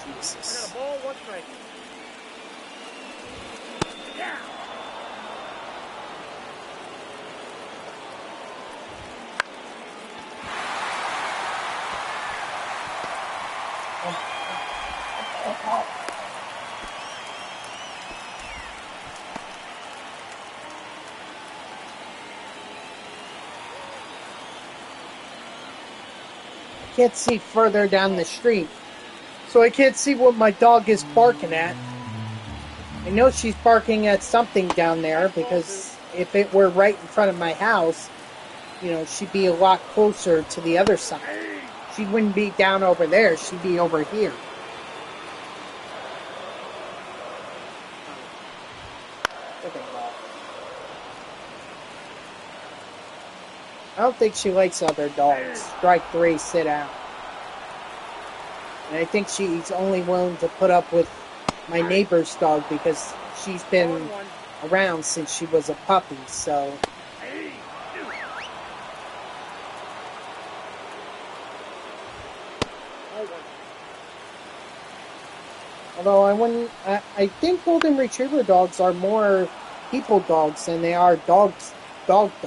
A: Jesus.
B: I got a ball, one strike. Yeah.
A: I can't see further down the street, so I can't see what my dog is barking at. I know she's barking at something down there because if it were right in front of my house, you know, she'd be a lot closer to the other side. She wouldn't be down over there, she'd be over here. I don't think she likes other dogs. Strike 3, sit down. And I think she's only willing to put up with my neighbor's dog because she's been around since she was a puppy, so... Although I think Golden Retriever dogs are more people dogs than they are dog dogs.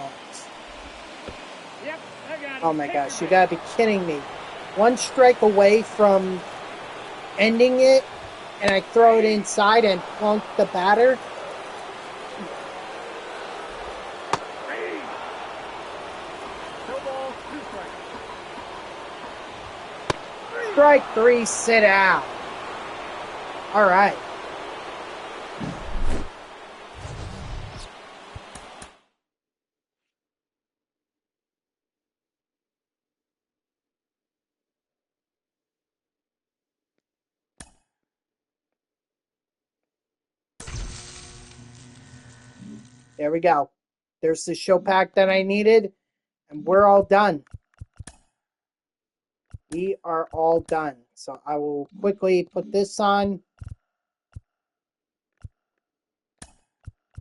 B: Yep, I got it.
A: Oh my gosh, you gotta be kidding me. One strike away from ending it, and I throw it inside and plunk the batter.
B: No ball, two strikes.
A: Strike 3, sit out. All right. There we go. There's the show pack that I needed, and we're all done. We are all done. So I will quickly put this on.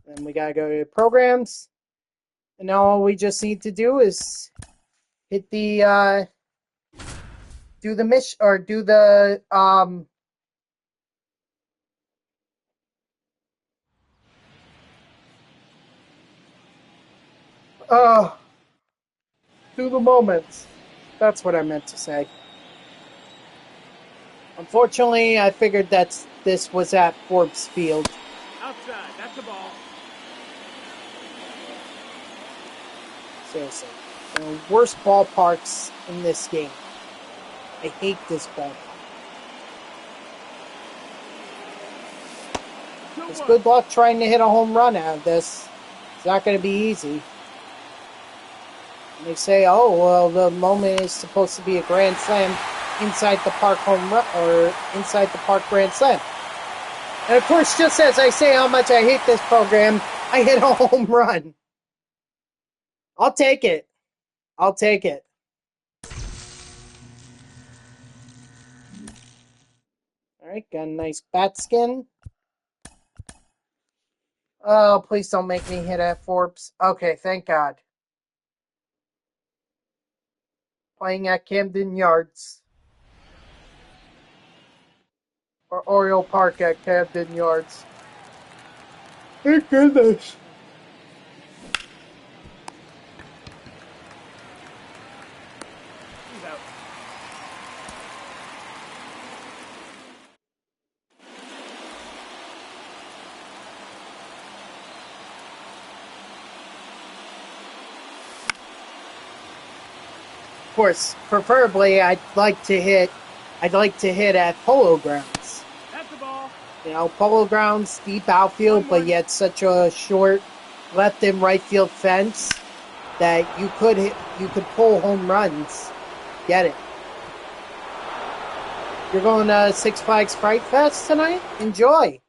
A: And we gotta go to programs. And now all we just need to do is hit the do the mission or do the do the moments. That's what I meant to say. Unfortunately, I figured this was at Forbes Field.
B: Outside, that's the ball.
A: Seriously. The worst ballparks in this game. I hate this ballpark. It's good luck trying to hit a home run out of this. It's not going to be easy. And they say, oh, well, the moment is supposed to be a grand slam inside the park home run, or inside the park grand slam. And of course, just as I say how much I hate this program, I hit a home run. I'll take it. I'll take it. All right, got a nice bat skin. Oh, please don't make me hit at Forbes. Okay, thank God. Playing at Camden Yards. Or Oriole Park at Camden Yards. Thank goodness.
B: He's out.
A: Of course, preferably I'd like to hit at Polo Grounds.
B: That's the ball.
A: You know, Polo Grounds, deep outfield, but yet such a short left and right field fence that you could pull home runs. Get it. You're going to Six Flags Fright Fest tonight? Enjoy.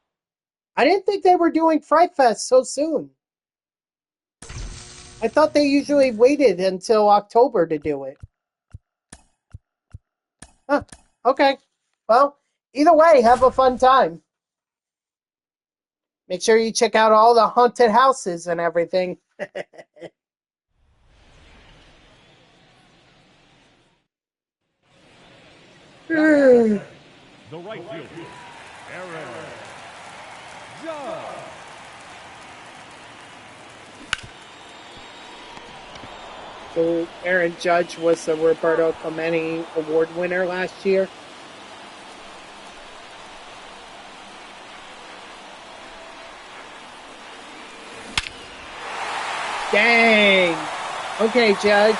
A: I didn't think they were doing Fright Fest so soon. I thought they usually waited until October to do it. Huh. Okay. Well, Either way, have a fun time. Make sure you check out all the haunted houses and everything.
C: The right fielder, Aaron Judge.
A: So Aaron Judge was the Roberto Clemente Award winner last year. Dang. Okay, Judge.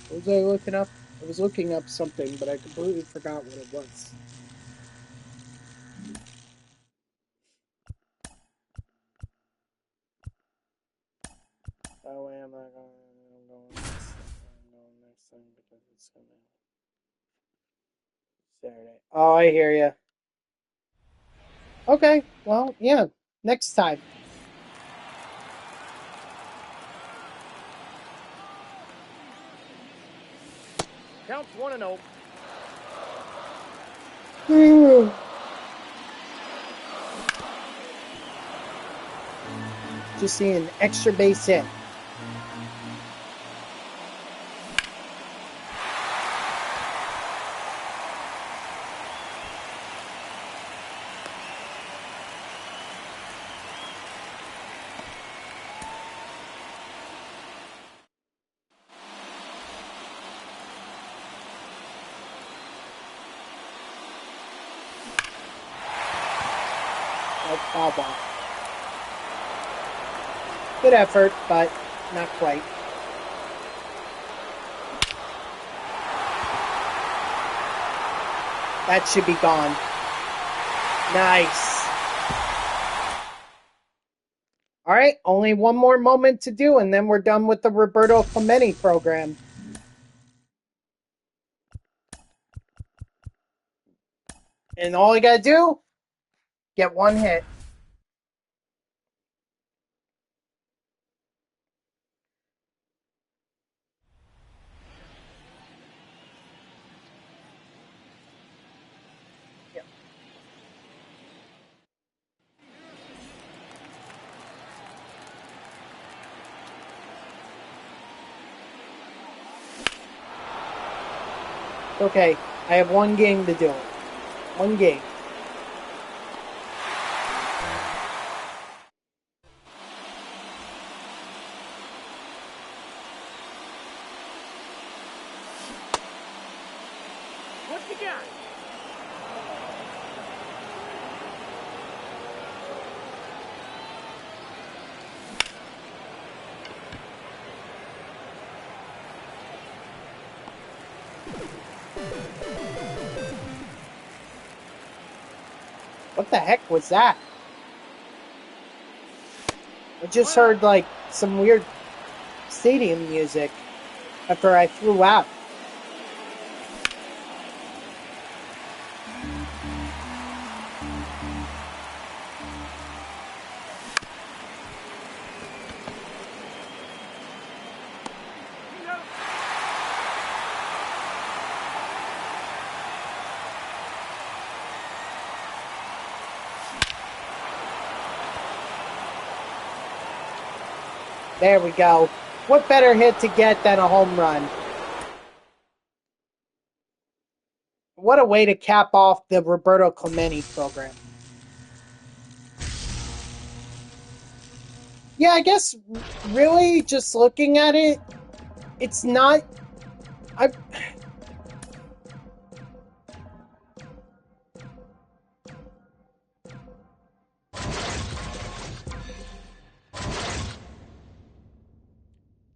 A: What was I looking up? I was looking up something, but I completely forgot what it was. Oh, am I going next time because it's gonna Saturday. Oh, I hear you. Okay, well, yeah, next time.
B: Counts 1-0.
A: Just see an extra base hit. Foul ball. Good effort, but not quite. That should be gone. Nice. All right, only one more moment to do, and then we're done with the Roberto Clemente program. And all you gotta do, get one hit. Yep. Okay, I have one game to do it. One game.
B: What you got?
A: What the heck was that? I just heard like some weird stadium music after I flew out. There we go. What better hit to get than a home run? What a way to cap off the Roberto Clemente program. Yeah, I guess really just looking at it, it's not. I.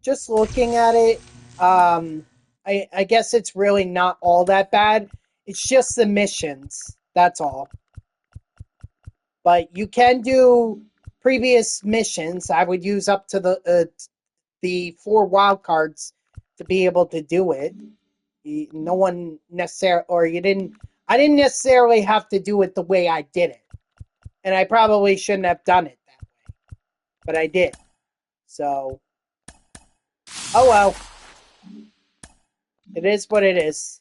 A: Just looking at it, I guess it's really not all that bad. It's just the missions. That's all. But you can do previous missions. I would use up to the 4 wild cards to be able to do it. No one necessarily, or you didn't. I didn't necessarily have to do it the way I did it, And I probably shouldn't have done it that way. But I did. So, oh well. It is what it is.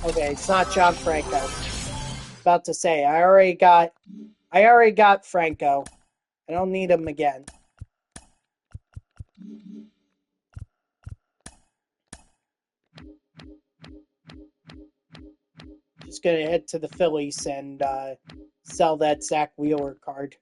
A: Okay, it's not John Franco. About to say, I already got Franco. I don't need him again. Just gonna head to the Phillies and sell that Zach Wheeler card.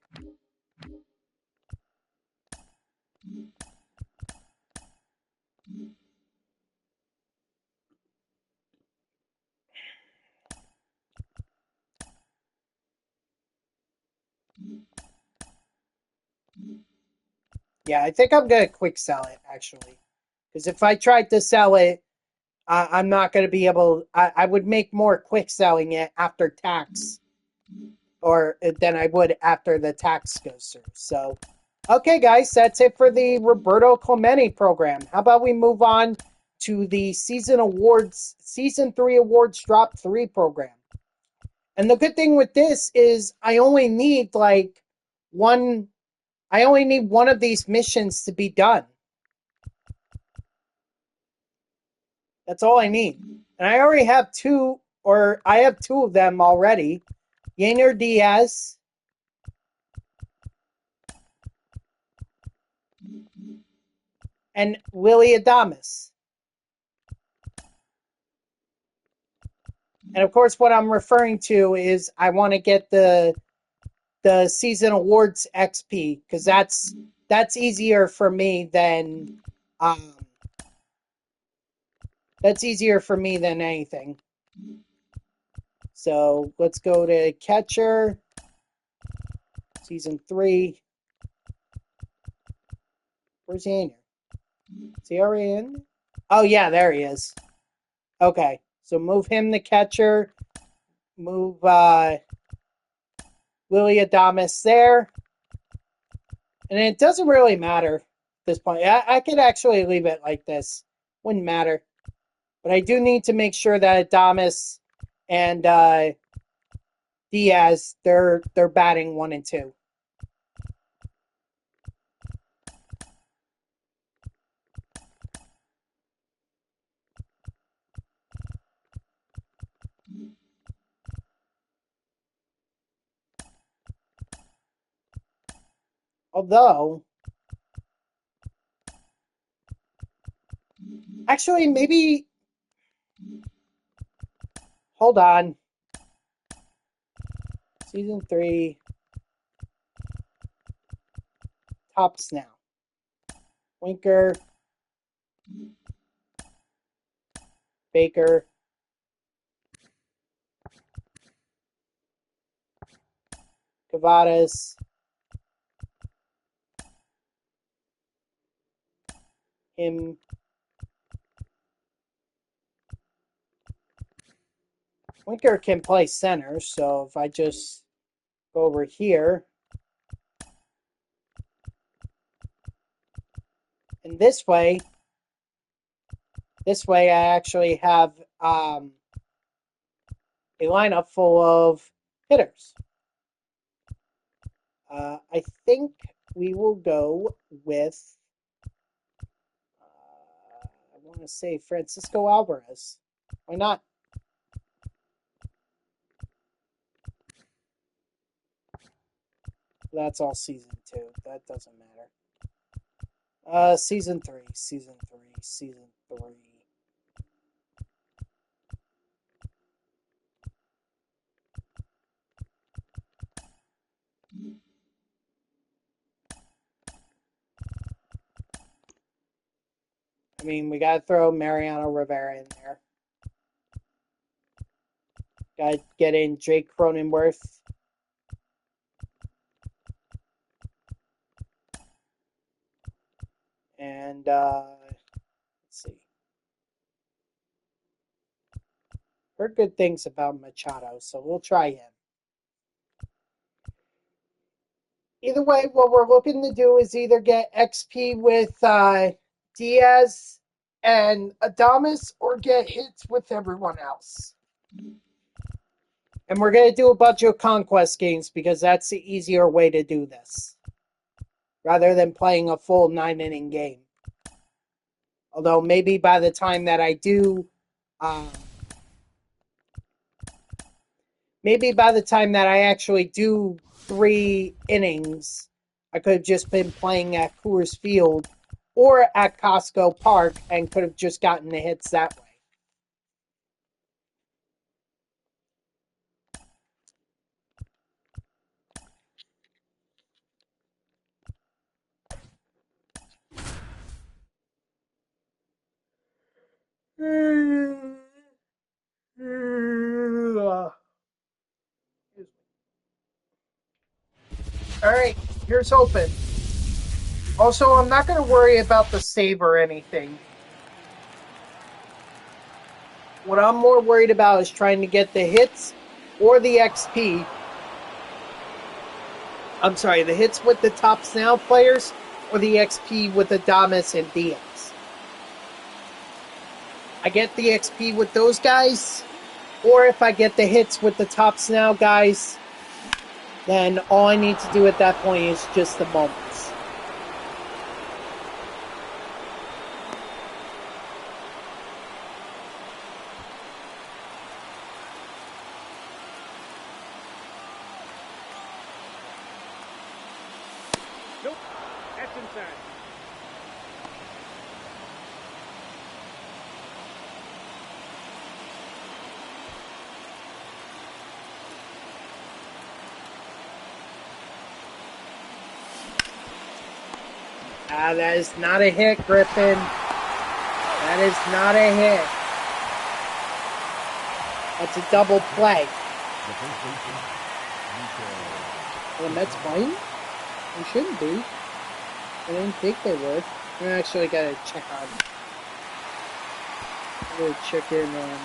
A: Yeah, I think I'm gonna quick sell it actually, because if I tried to sell it, I'm not gonna be able. I would make more quick selling it after tax, or than I would after the tax goes through. So, okay, guys, that's it for the Roberto Clemente program. How about we move on to the season 3 awards drop 3 program? And the good thing with this is I only need one. I only need one of these missions to be done. That's all I need. And I already have two, or I have 2 of them already. Yainer Diaz and Willie Adames. And of course, what I'm referring to is I want to get the season awards XP, because that's easier for me than anything. So let's go to catcher, season 3. Where's Yainer? Is he already in? Oh yeah, there he is. Okay, so move him to catcher. Move Willie Adames there. And it doesn't really matter at this point. I could actually leave it like this. Wouldn't matter. But I do need to make sure that Adames and Diaz, they're batting 1 and 2. Although, actually, maybe. Hold on. Season 3. Tops now. Winker. Baker. Cavadas. Him. Winker can play center, so if I just go over here. And this way I actually have a lineup full of hitters. I think we will go with, I want to say Francisco Alvarez. Why not? That's all season 2. That doesn't matter. Season 3. I mean, we gotta throw Mariano Rivera in there. Gotta get in Jake Cronenworth. And let's see. Heard good things about Machado, so we'll try him. Either way, what we're looking to do is either get XP with Diaz and Adames, or get hits with everyone else. And we're going to do a bunch of conquest games because that's the easier way to do this. Rather than playing a full 9-inning game. Although maybe by the time that I do... maybe by the time that I actually do 3 innings, I could have just been playing at Coors Field or at Costco Park and could have just gotten the hits that way. Alright, here's hoping. Also, I'm not going to worry about the save or anything. What I'm more worried about is trying to get the hits or the XP. I'm sorry, the hits with the top Snell players or the XP with Adames and Diaz. I get the XP with those guys, or if I get the hits with the top Snell guys, then all I need to do at that point is just the moments.
B: Nope. That's inside.
A: That is not a hit, Griffin. That is not a hit. That's a double play. Are the Mets playing? They shouldn't be. I didn't think they would. I actually gotta check on. I'm gonna check in on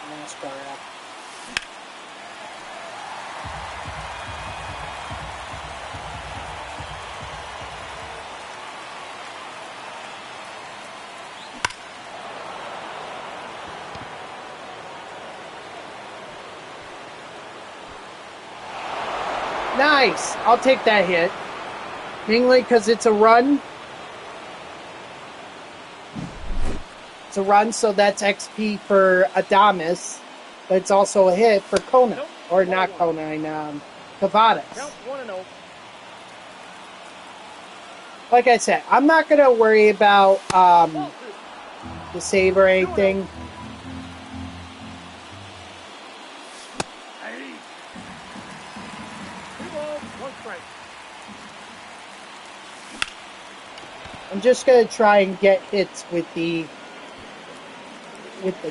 A: NASCAR app. Nice! I'll take that hit. Mainly because it's a run. It's a run, so that's XP for Adames. But it's also a hit for Kona.
B: Nope.
A: Or not Kona, Cavadas.
B: Count 1-0.
A: Like I said, I'm not going to worry about the save or anything.
B: Hey. 2 balls, 1 strike.
A: I'm just going to try and get hits with the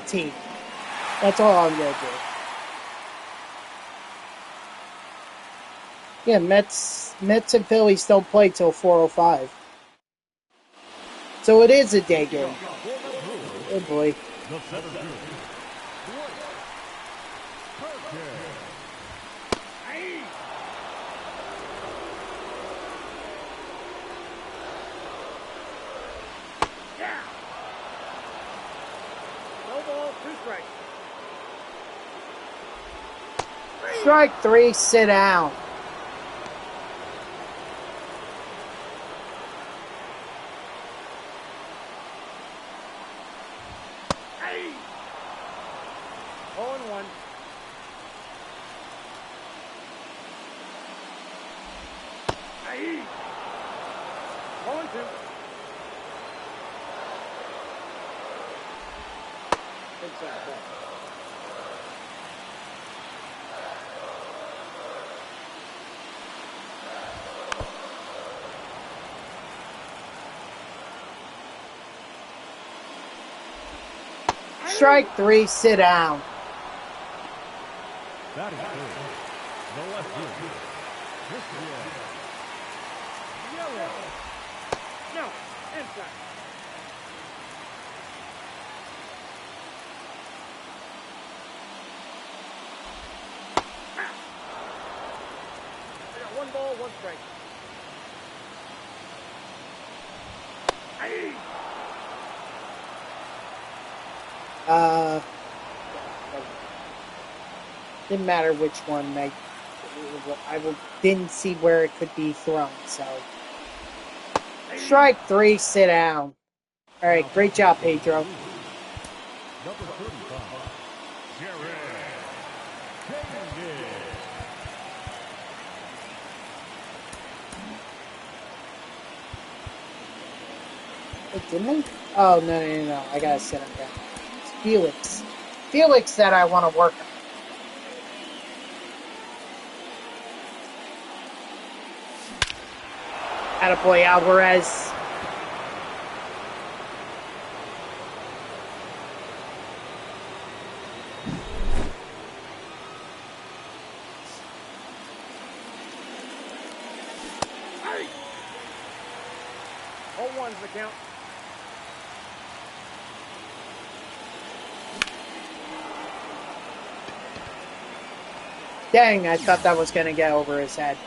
A: team. That's all I'm going to do. Yeah, Mets and Phillies don't play till 4:05. So it is a day game. Oh boy.
B: Hey. Yeah. No ball, 2 strikes.
A: Strike 3, sit down.
B: Hey. 0-1. Hey. 0-2. Inside ball.
A: Strike 3, sit down.
C: That is good. The left field. This one.
B: Yellow. No. Inside. I got 1 ball, 1 strike. Hey.
A: Uh, didn't matter which one. Didn't see where it could be thrown. So, strike 3, sit down. All right, great job, Pedro.
C: Number 35, Jared Davis.
A: Wait, didn't they? Oh, no. I gotta sit him down. It's Felix. Felix that I want to work on. Attaboy Alvarez.
B: Hey! 0-1's the count.
A: Dang, I thought that was going to get over his head.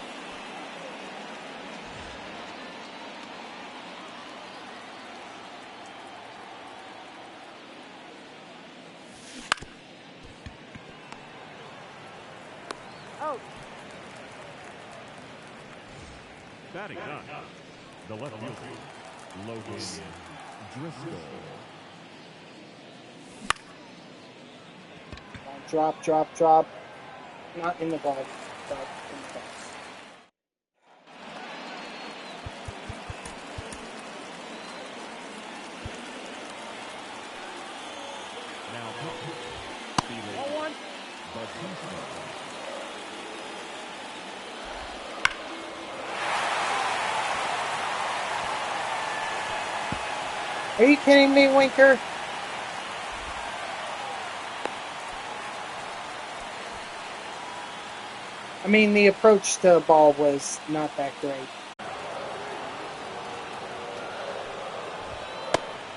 B: Out.
C: Batting ninth, the left fielder, Logan Driscoll.
A: Drop. Not in the ball, but in the box.
C: Now, Felix
B: 0-1.
C: Bautista.
A: Are you kidding me, Winker? I mean, the approach to the ball was not that great.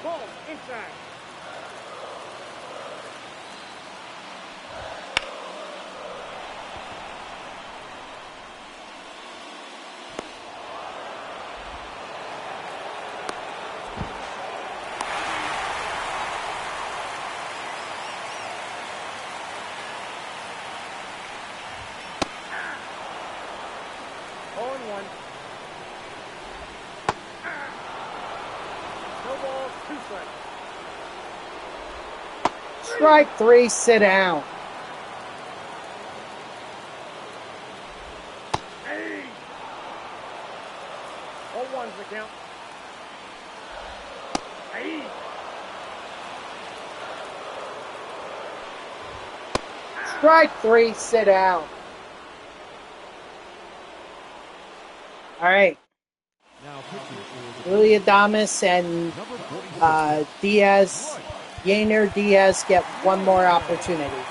B: Ball inside. One. No balls, 2 strikes.
A: Strike 3, sit down.
B: Hey! 0-1's the count. Hey!
A: Strike 3, sit down. All right.
C: Now pitching for
A: Willie Adames and
C: number 46,
A: Diaz, Yainer Diaz get one more opportunity.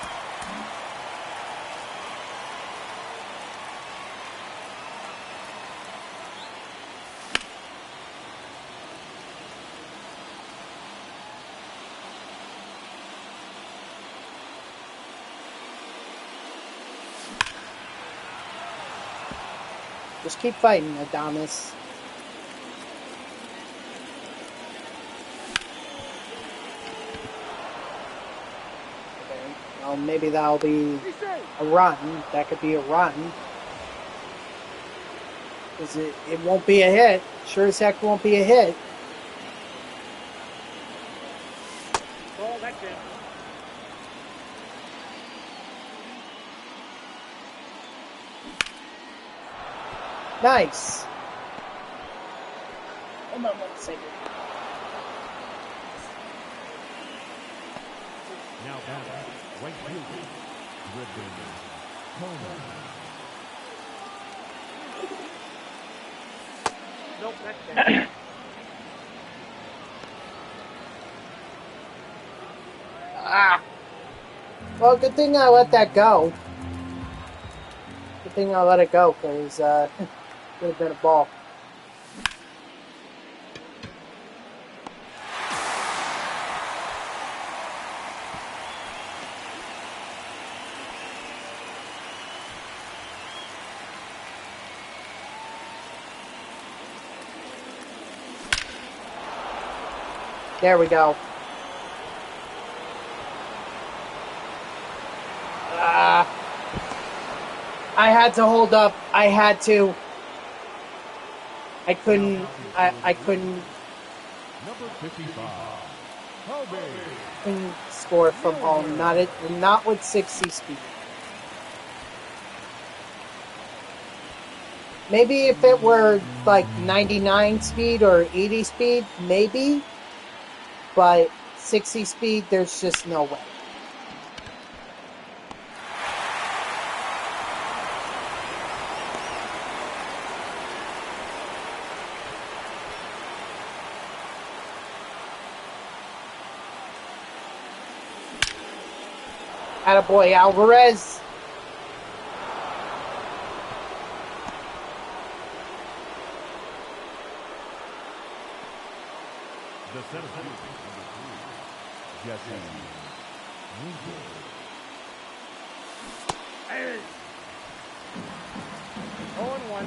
A: Just keep fighting, Adames. Okay. Well, maybe that'll be a run. That could be a run. Because it won't be a hit. Sure as heck won't be a hit.
B: Ball, that's it.
A: Nice. Hold on 1 second.
C: now batting, right fielder, Roberto Clemente.
B: Nope, that's it.
A: Well, good thing I let that go. Good thing I let it go, because it would have been a ball. There we go. I had to hold up. I had to. I couldn't. I couldn't.
C: Number 55, Kobe.
A: Couldn't score from home. Not with 60 speed. Maybe if it were like 99 speed or 80 speed, maybe. But 60 speed, there's just no way. Attaboy, Alvarez.
C: The center fielder, number 3, Jesse Winker.
B: Hey. 0-1.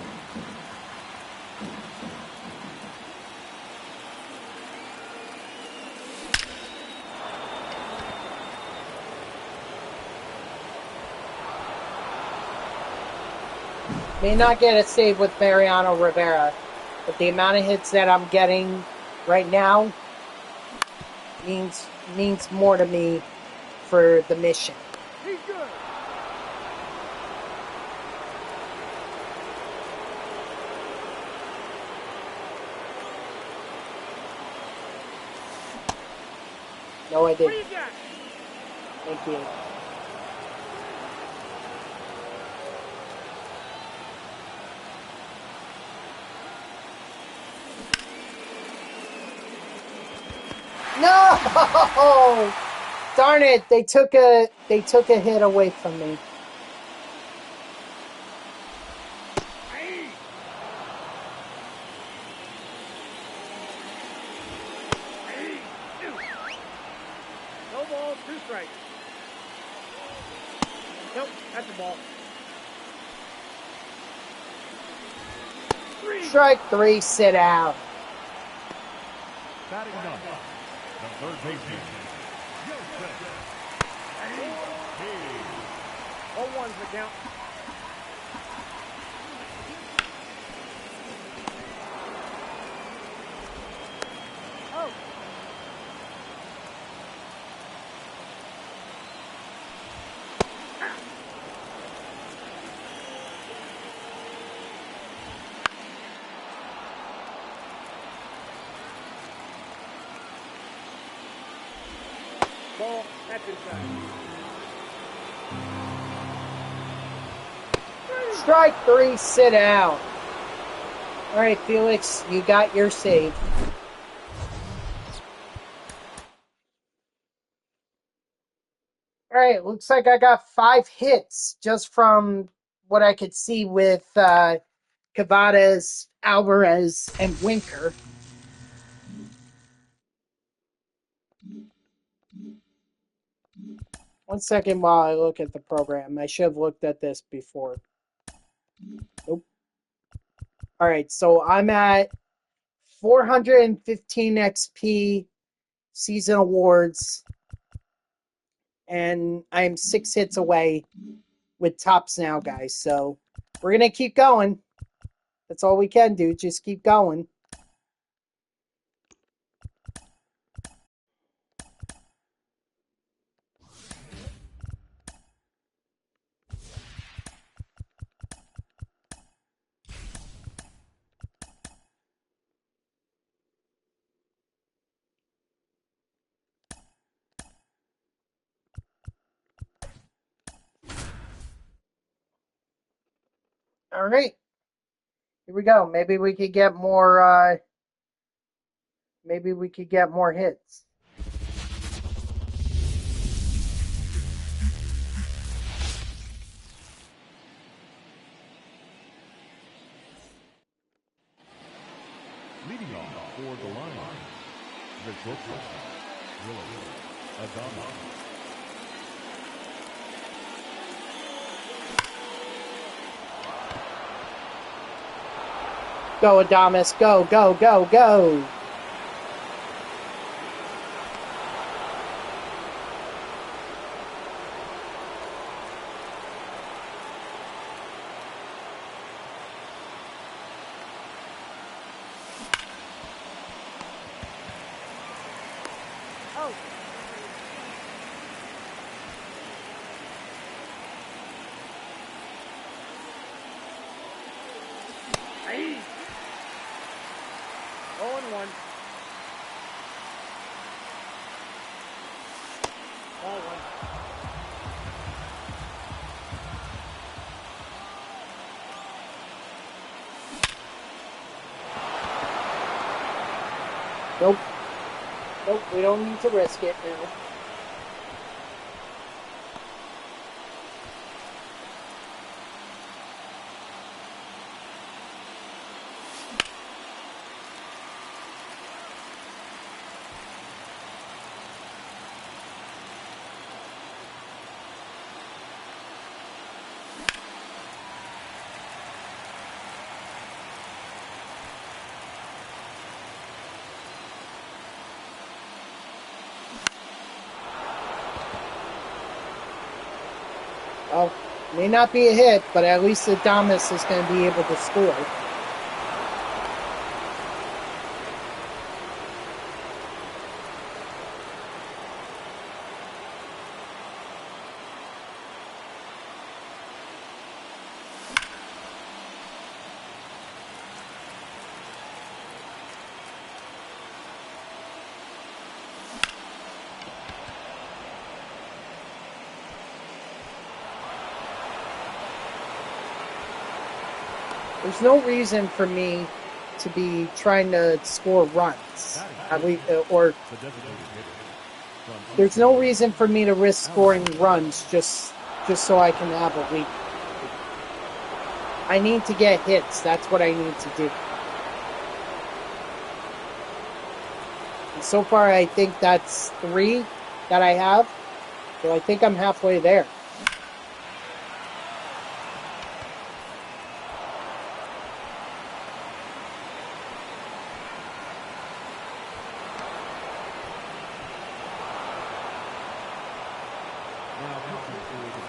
A: May not get a save with Mariano Rivera, but the amount of hits that I'm getting right now means more to me for the mission.
B: He's good.
A: No, I
B: What do you
A: didn't.
B: got?
A: Thank you. No! Darn it! They took a hit away from me.
B: Hey. Hey. No balls, 2 strikes. Nope, that's a ball. 3.
A: Strike 3, sit out.
C: Batting ninth, the third baseman, Joseph.
B: 0-1's the count. Oh. Ball, that's inside.
A: Strike 3, sit out. All right, Felix, you got your save. All right, looks like I got 5 hits just from what I could see with Cavadas, Alvarez, and Winker. One second while I look at the program. I should have looked at this before. Nope. All right, so I'm at 415 XP season awards, and I'm 6 hits away with tops now, guys. So we're going to keep going. That's all we can do. Just keep going. All right. Here we go. Maybe we could get more hits.
C: Leading off for the line, the shortstop, Willie Adama.
A: Go, Adamas. Go, go, go, go.
B: Hey. 0-1. Ball one.
A: Nope. Nope, we don't need to risk it now. Well, may not be a hit, but at least Adames is going to be able to score. There's no reason for me to be trying to score runs. Or there's no reason for me to risk scoring runs just so I can have a lead. I need to get hits. That's what I need to do. And so far, I think that's 3 that I have. So I think I'm halfway there.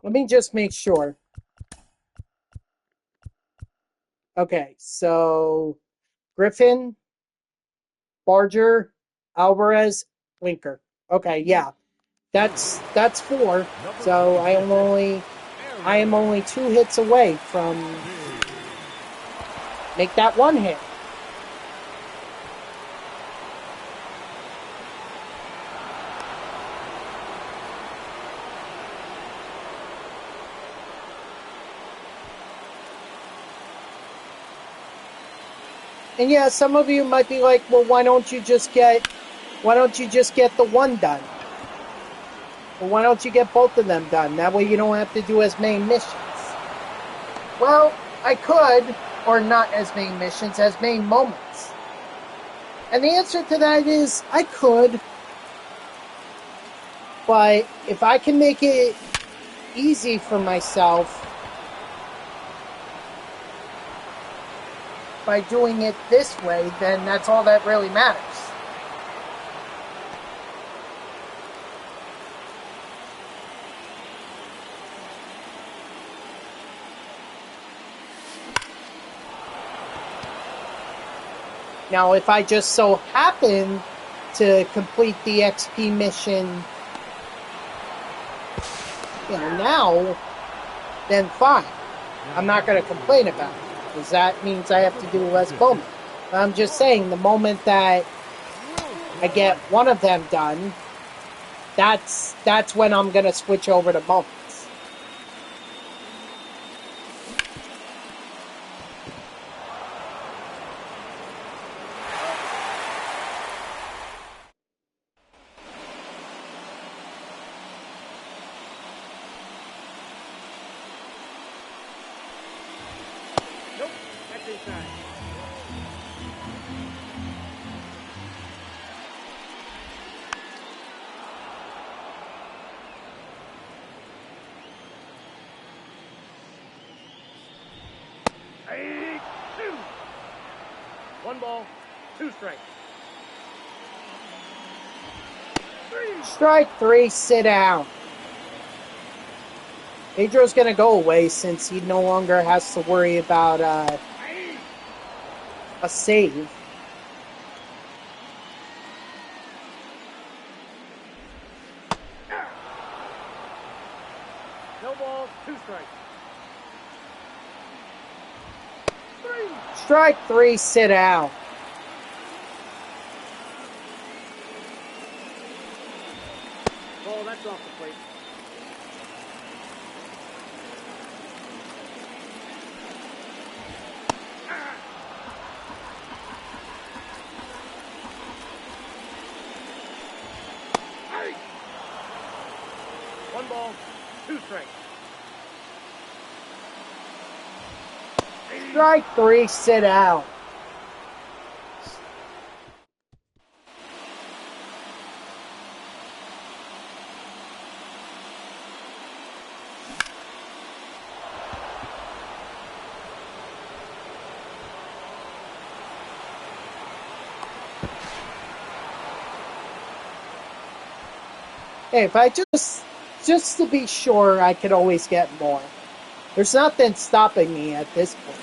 A: Let me just make sure. Okay, so Griffin, Barger, Alvarez, Winker. Okay, yeah. That's 4. So I am only 2 hits away from make that 1 hit. And yeah, some of you might be like, well, why don't you just get the 1 done? Well, why don't you get both of them done? That way you don't have to do as many missions. Well, I could, or not as many missions, as many moments. And the answer to that is, I could. But if I can make it easy for myself by doing it this way, then that's all that really matters. Now, if I just so happen to complete the XP mission, now, then fine. I'm not going to complain about it, because that means I have to do less bowman. But I'm just saying, the moment that I get one of them done, that's when I'm going to switch over to moments.
B: Nope, that's inside. Hey, 2. 1 ball, 2 strikes. 3.
A: Strike 3, sit down. Pedro's going to go away since he no longer has to worry about a save.
B: No balls, 2 strikes. 3.
A: Strike 3, sit out.
B: Ball, that's off the plate. Hey. 1 ball, 2 strikes.
A: Strike 3, sit out. Hey, if I just to be sure, I could always get more. There's nothing stopping me at this point.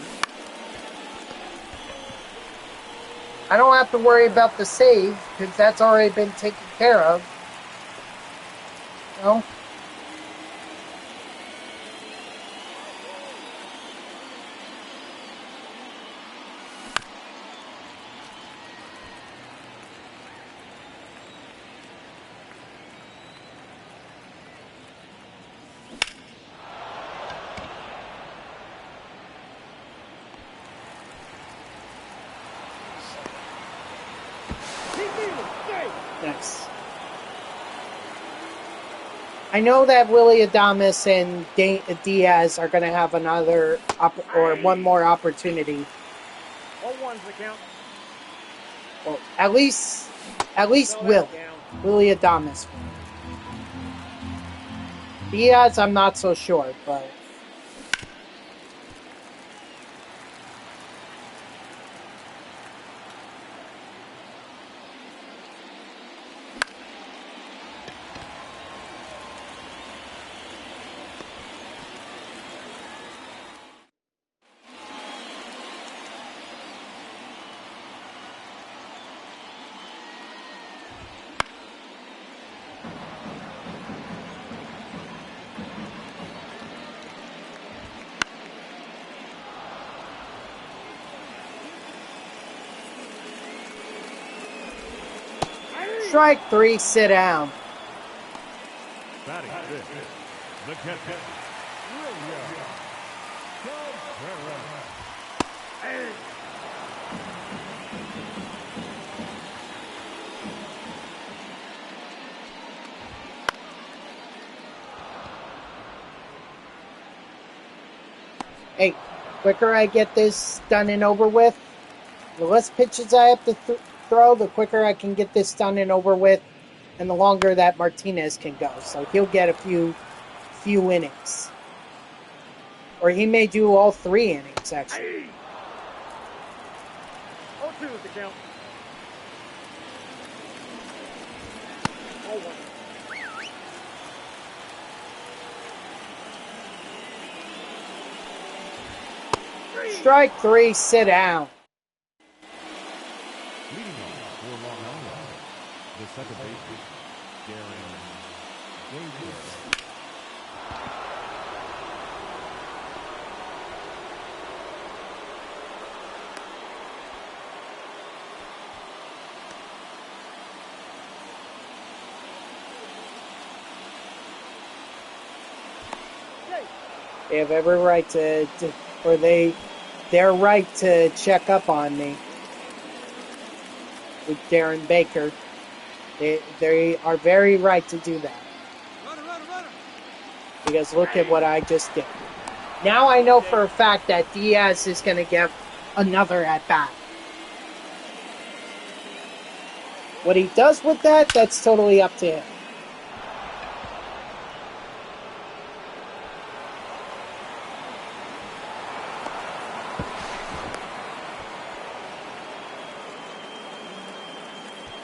A: I don't have to worry about the save, because that's already been taken care of. You know? Nice. I know that Willie Adames and Diaz are going to have another one more opportunity.
B: 0-1's the count.
A: Well, at least Willie Adames. Diaz, I'm not so sure, but. Strike 3, sit down.
C: Batting fifth, the catcher, William Cabrera.
A: Hey, quicker I get this done and over with, the less pitches I have to throw, the quicker I can get this done and over with, and the longer that Martinez can go. So he'll get a few innings. Or he may do all 3 innings, actually.
B: 0-2 is the count. 0-1.
A: Strike 3, sit down.
C: Leading off for Long Island, the second baseman, Darren Davis.
A: They have every right their right to check up on me with Darren Baker. They are very right to do that.
B: Runner.
A: Because look at what I just did. Now I know for a fact that Diaz is going to get another at-bat. What he does with that, that's totally up to him.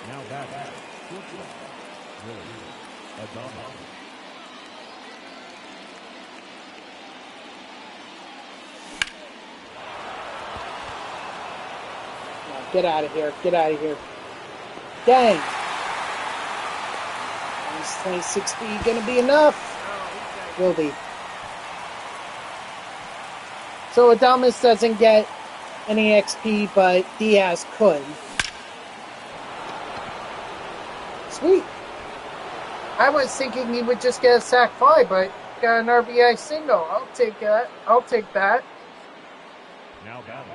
C: Now batting, shortstop, Willie Adames.
A: Get out of here. Get out of here. Dang. Is 26 speed going to be enough? Will be. So Adames doesn't get any XP, but Diaz could. Sweet. I was thinking he would just get a sac fly, but got an RBI single. I'll take that. I'll take that.
C: Now batting,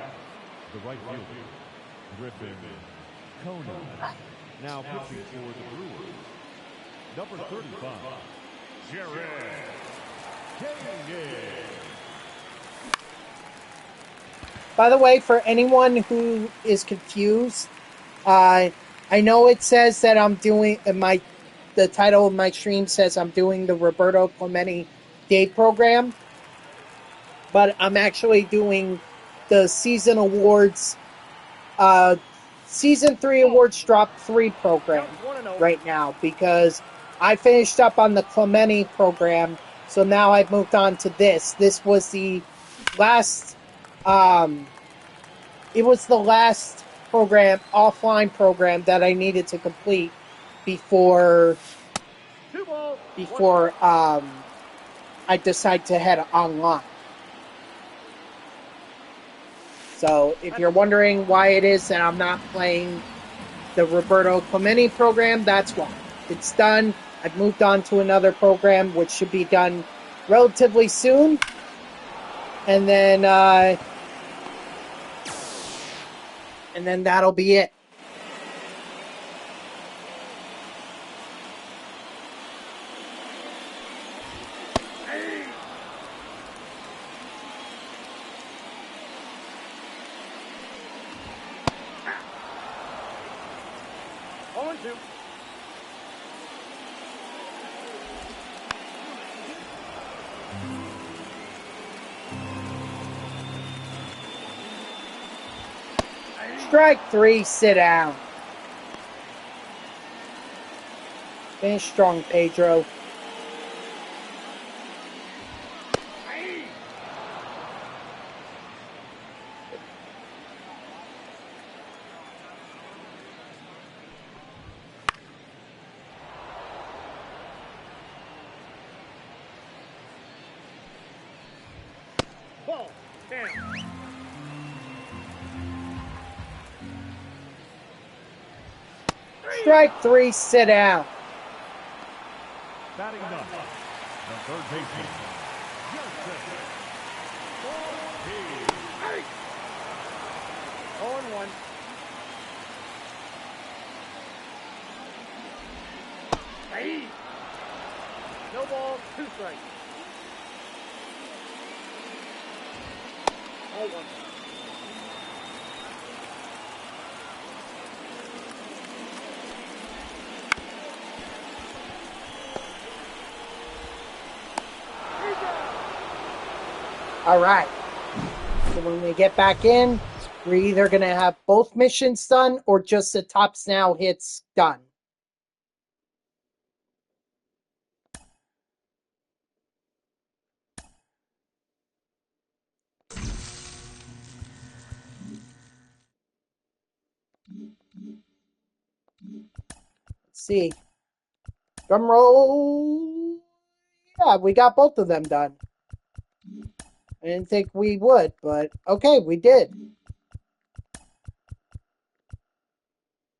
C: the right fielder, Griffin Conan. Now pitching for the Brewers, number 35, Jared Kane.
A: By the way, for anyone who is confused, I know it says that I'm doing the title of my stream says I'm doing the Roberto Clemente Day program, but I'm actually doing the season awards, season 3 awards drop 3 program right now because I finished up on the Clemente program, so now I've moved on to this. This was the last, it was the last program, offline program that I needed to complete before I decide to head online. So if you're wondering why it is that I'm not playing the Roberto Clemente program, that's why. It's done. I've moved on to another program, which should be done relatively soon. And then that'll be it. Strike 3, sit down. Finish strong, Pedro.
B: Ball. Down.
A: Strike 3, sit down.
C: Batting ninth, the third baseman, Joseph.
B: 0-1. Hey. No ball, 2 strikes. 0-1.
A: All right. So when we get back in, we're either going to have both missions done or just the tops now hits done. Let's see. Drum roll. Yeah, we got both of them done. I didn't think we would, but okay, we did.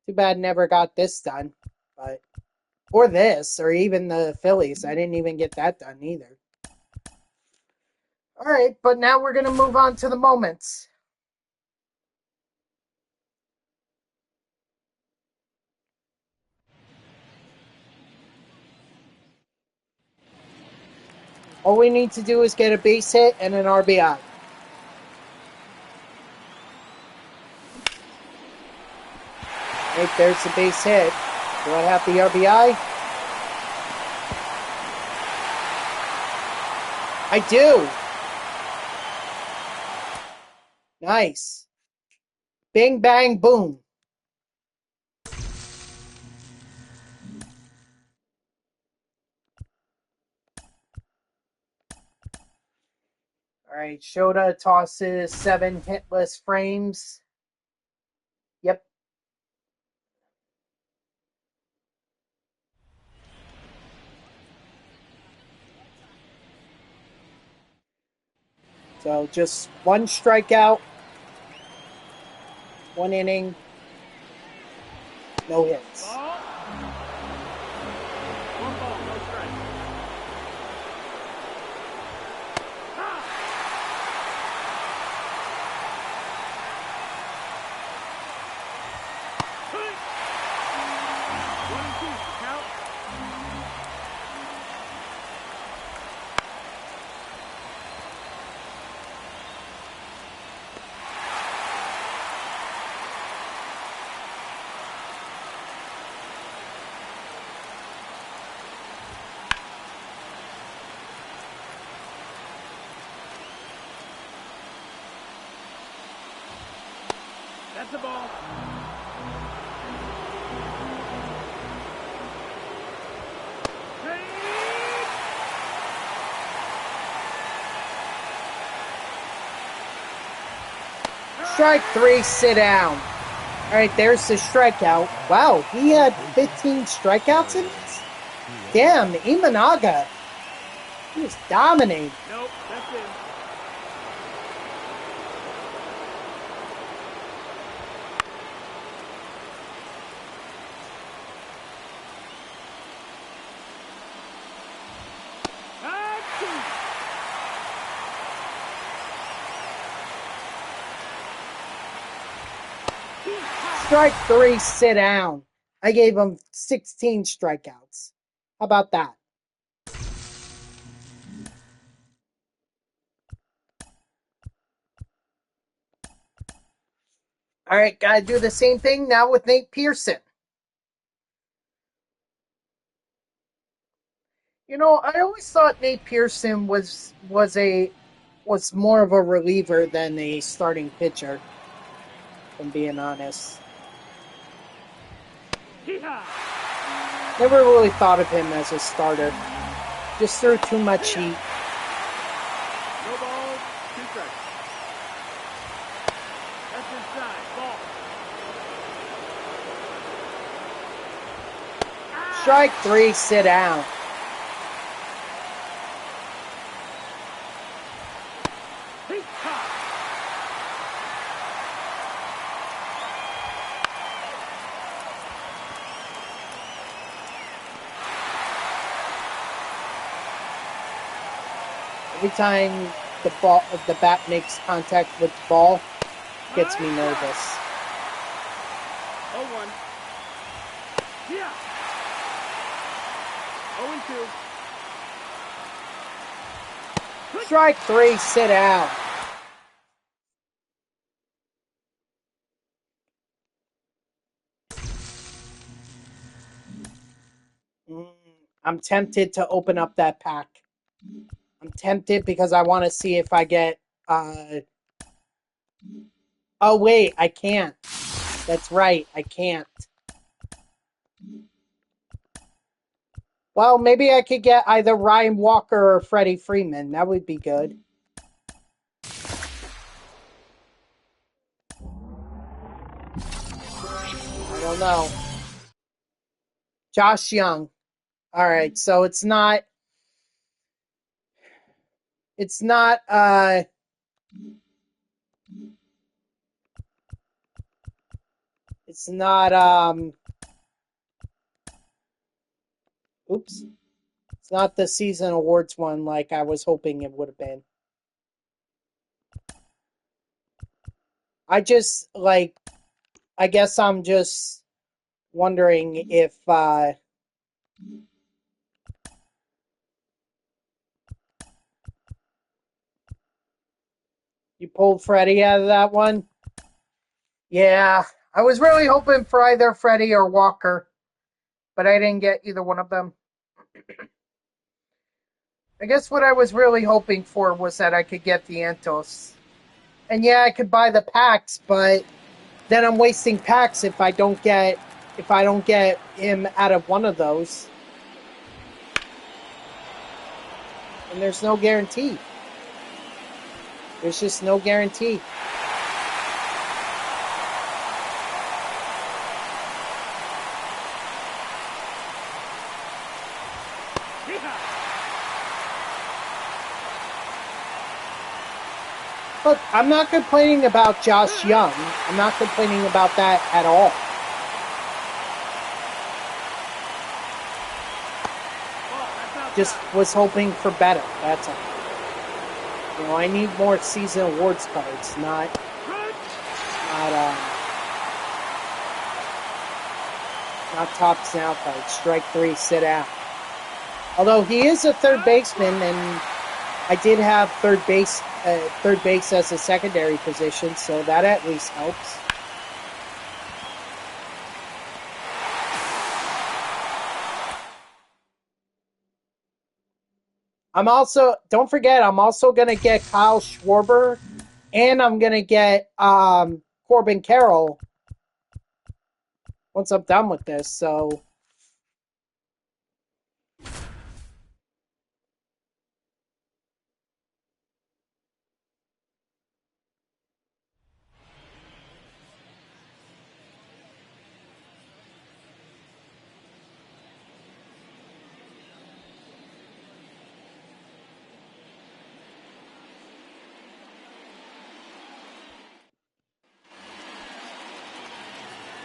A: Too bad never got this done, but or this, or even the Phillies. I didn't even get that done either. All right, but now we're gonna move on to the moments. All we need to do is get a base hit and an RBI. Right, there's the base hit. Do I have the RBI? I do. Nice. Bing, bang, boom. All right, Shota tosses 7 hitless frames. Yep. So just one strikeout, 1 inning, no hits.
B: Ball. 1 ball, no strike. Ah! Put it. 1 and 2, count. That's the ball.
A: Strike 3, sit down. All right, there's the strikeout. Wow, he had 15 strikeouts in this? Damn, Imanaga. He was dominating.
B: Nope, that's it.
A: Strike 3, sit down. I gave him 16 strikeouts. How about that? All right, gotta do the same thing now with Nate Pearson. You know, I always thought Nate Pearson was more of a reliever than a starting pitcher, if I'm being honest. Never really thought of him as a starter. Just threw too much heat.
B: No balls, 2 strikes. That's inside. Ball.
A: Strike 3, sit down. Every time the bat makes contact with the ball, gets me nervous.
B: 0-1. Yeah. 0-2.
A: Strike 3, sit down. I'm tempted to open up that pack. I'm tempted because I want to see if I get... Oh, wait, I can't. That's right, I can't. Well, maybe I could get either Ryan Walker or Freddie Freeman. That would be good. I don't know. Josh Young. All right, so it's not... It's not... It's not... Oops. It's not the season awards one like I was hoping it would have been. I just, like... I guess I'm just wondering if... You pulled Freddie out of that one? Yeah, I was really hoping for either Freddie or Walker, but I didn't get either one of them. I guess what I was really hoping for was that I could get the Antos. And yeah, I could buy the packs, but then I'm wasting packs if I don't get him out of one of those. And there's no guarantee. There's just no guarantee. Look, I'm not complaining about Josh Young. I'm not complaining about that at all. Just was hoping for better. That's all. You know, I need more season awards cards, not tops now cards. Strike 3, sit out. Although he is a third baseman, and I did have third base as a secondary position, so that at least helps. Don't forget, I'm also going to get Kyle Schwarber, and I'm going to get Corbin Carroll once I'm done with this, so...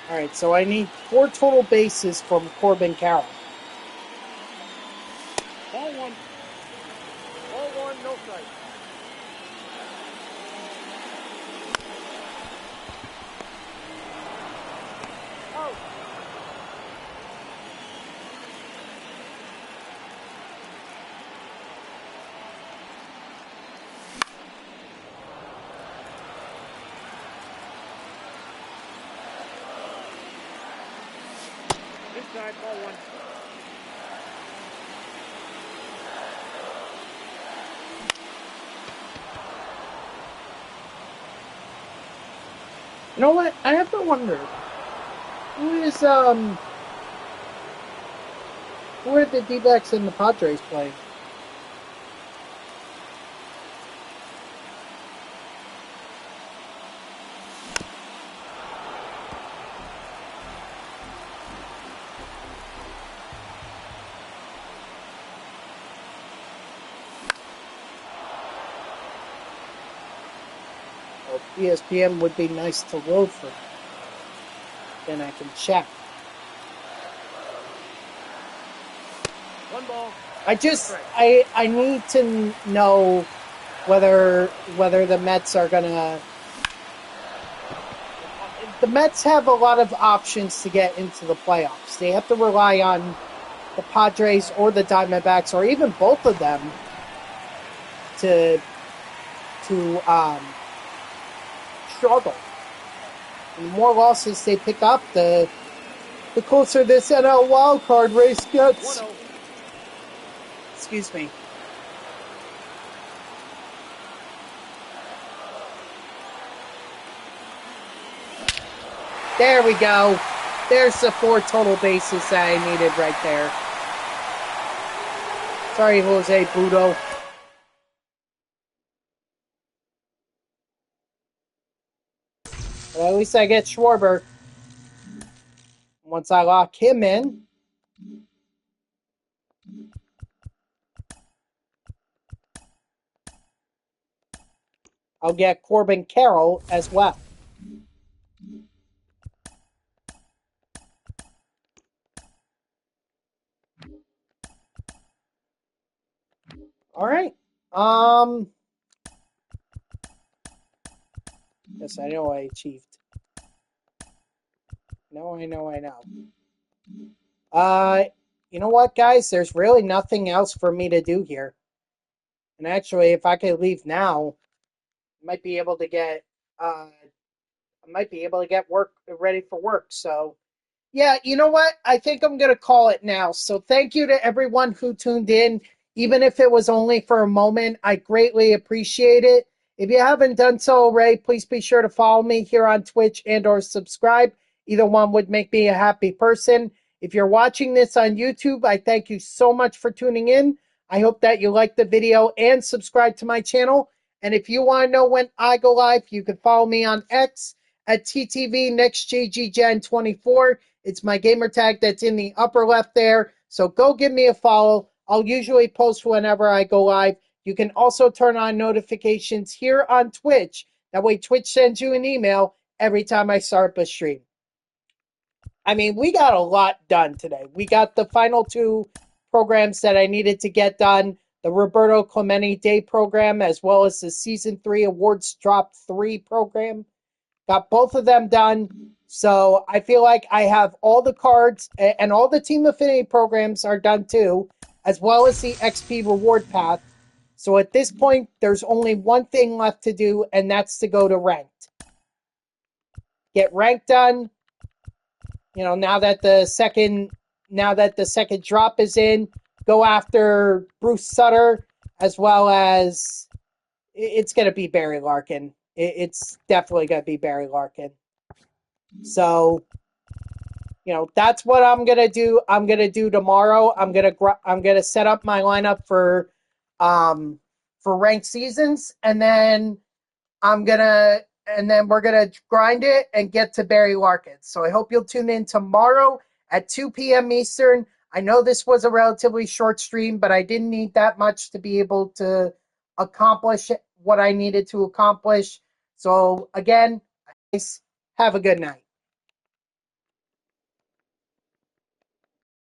A: All right, so I need 4 total bases from Corbin Carroll.
B: Ball 1. Ball 1, no strike. Out. Inside, ball 1.
A: You know what? I have to wonder, who are the D-backs and the Padres playing? Well, ESPN would be nice to load for me. Then I can check.
B: 1 ball.
A: I need to know whether the Mets are gonna. The Mets have a lot of options to get into the playoffs. They have to rely on the Padres or the Diamondbacks or even both of them to struggle. And the more losses they pick up, the closer this NL wildcard race gets.
B: 1-0.
A: Excuse me. There we go. There's the 4 total bases that I needed right there. Sorry, Jose Budo. But at least I get Schwarber. Once I lock him in, I'll get Corbin Carroll as well. All right. Yes, I know I achieved. No, I know. You know what, guys? There's really nothing else for me to do here. And actually, if I could leave now, I might be able to get work ready for work. So, yeah, you know what? I think I'm going to call it now. So, thank you to everyone who tuned in, even if it was only for a moment. I greatly appreciate it. If you haven't done so already, please be sure to follow me here on Twitch and or subscribe. Either one would make me a happy person. If you're watching this on YouTube, I thank you so much for tuning in. I hope that you liked the video and subscribe to my channel. And if you want to know when I go live, you can follow me on X at TTV NextJGGen24. It's my gamer tag that's in the upper left there. So go give me a follow. I'll usually post whenever I go live. You can also turn on notifications here on Twitch. That way Twitch sends you an email every time I start a stream. I mean, we got a lot done today. We got the final two programs that I needed to get done, the Roberto Clemente Day program, as well as the Season 3 Awards Drop 3 program. Got both of them done. So I feel like I have all the cards, and all the Team Affinity programs are done too, as well as the XP reward path. So at this point, there's only one thing left to do, and that's to go to ranked. Get ranked done. You know, now that the second drop is in, go after Bruce Sutter, as well as it's going to be Barry Larkin. It's definitely going to be Barry Larkin. So, you know, that's what I'm going to do. I'm going to do tomorrow. I'm going to set up my lineup for ranked seasons, and then we're gonna grind it and get to Barry Larkin. So I hope you'll tune in tomorrow at 2 p.m. Eastern. I know this was a relatively short stream, but I didn't need that much to be able to accomplish what I needed to accomplish. So again, guys, have a good night.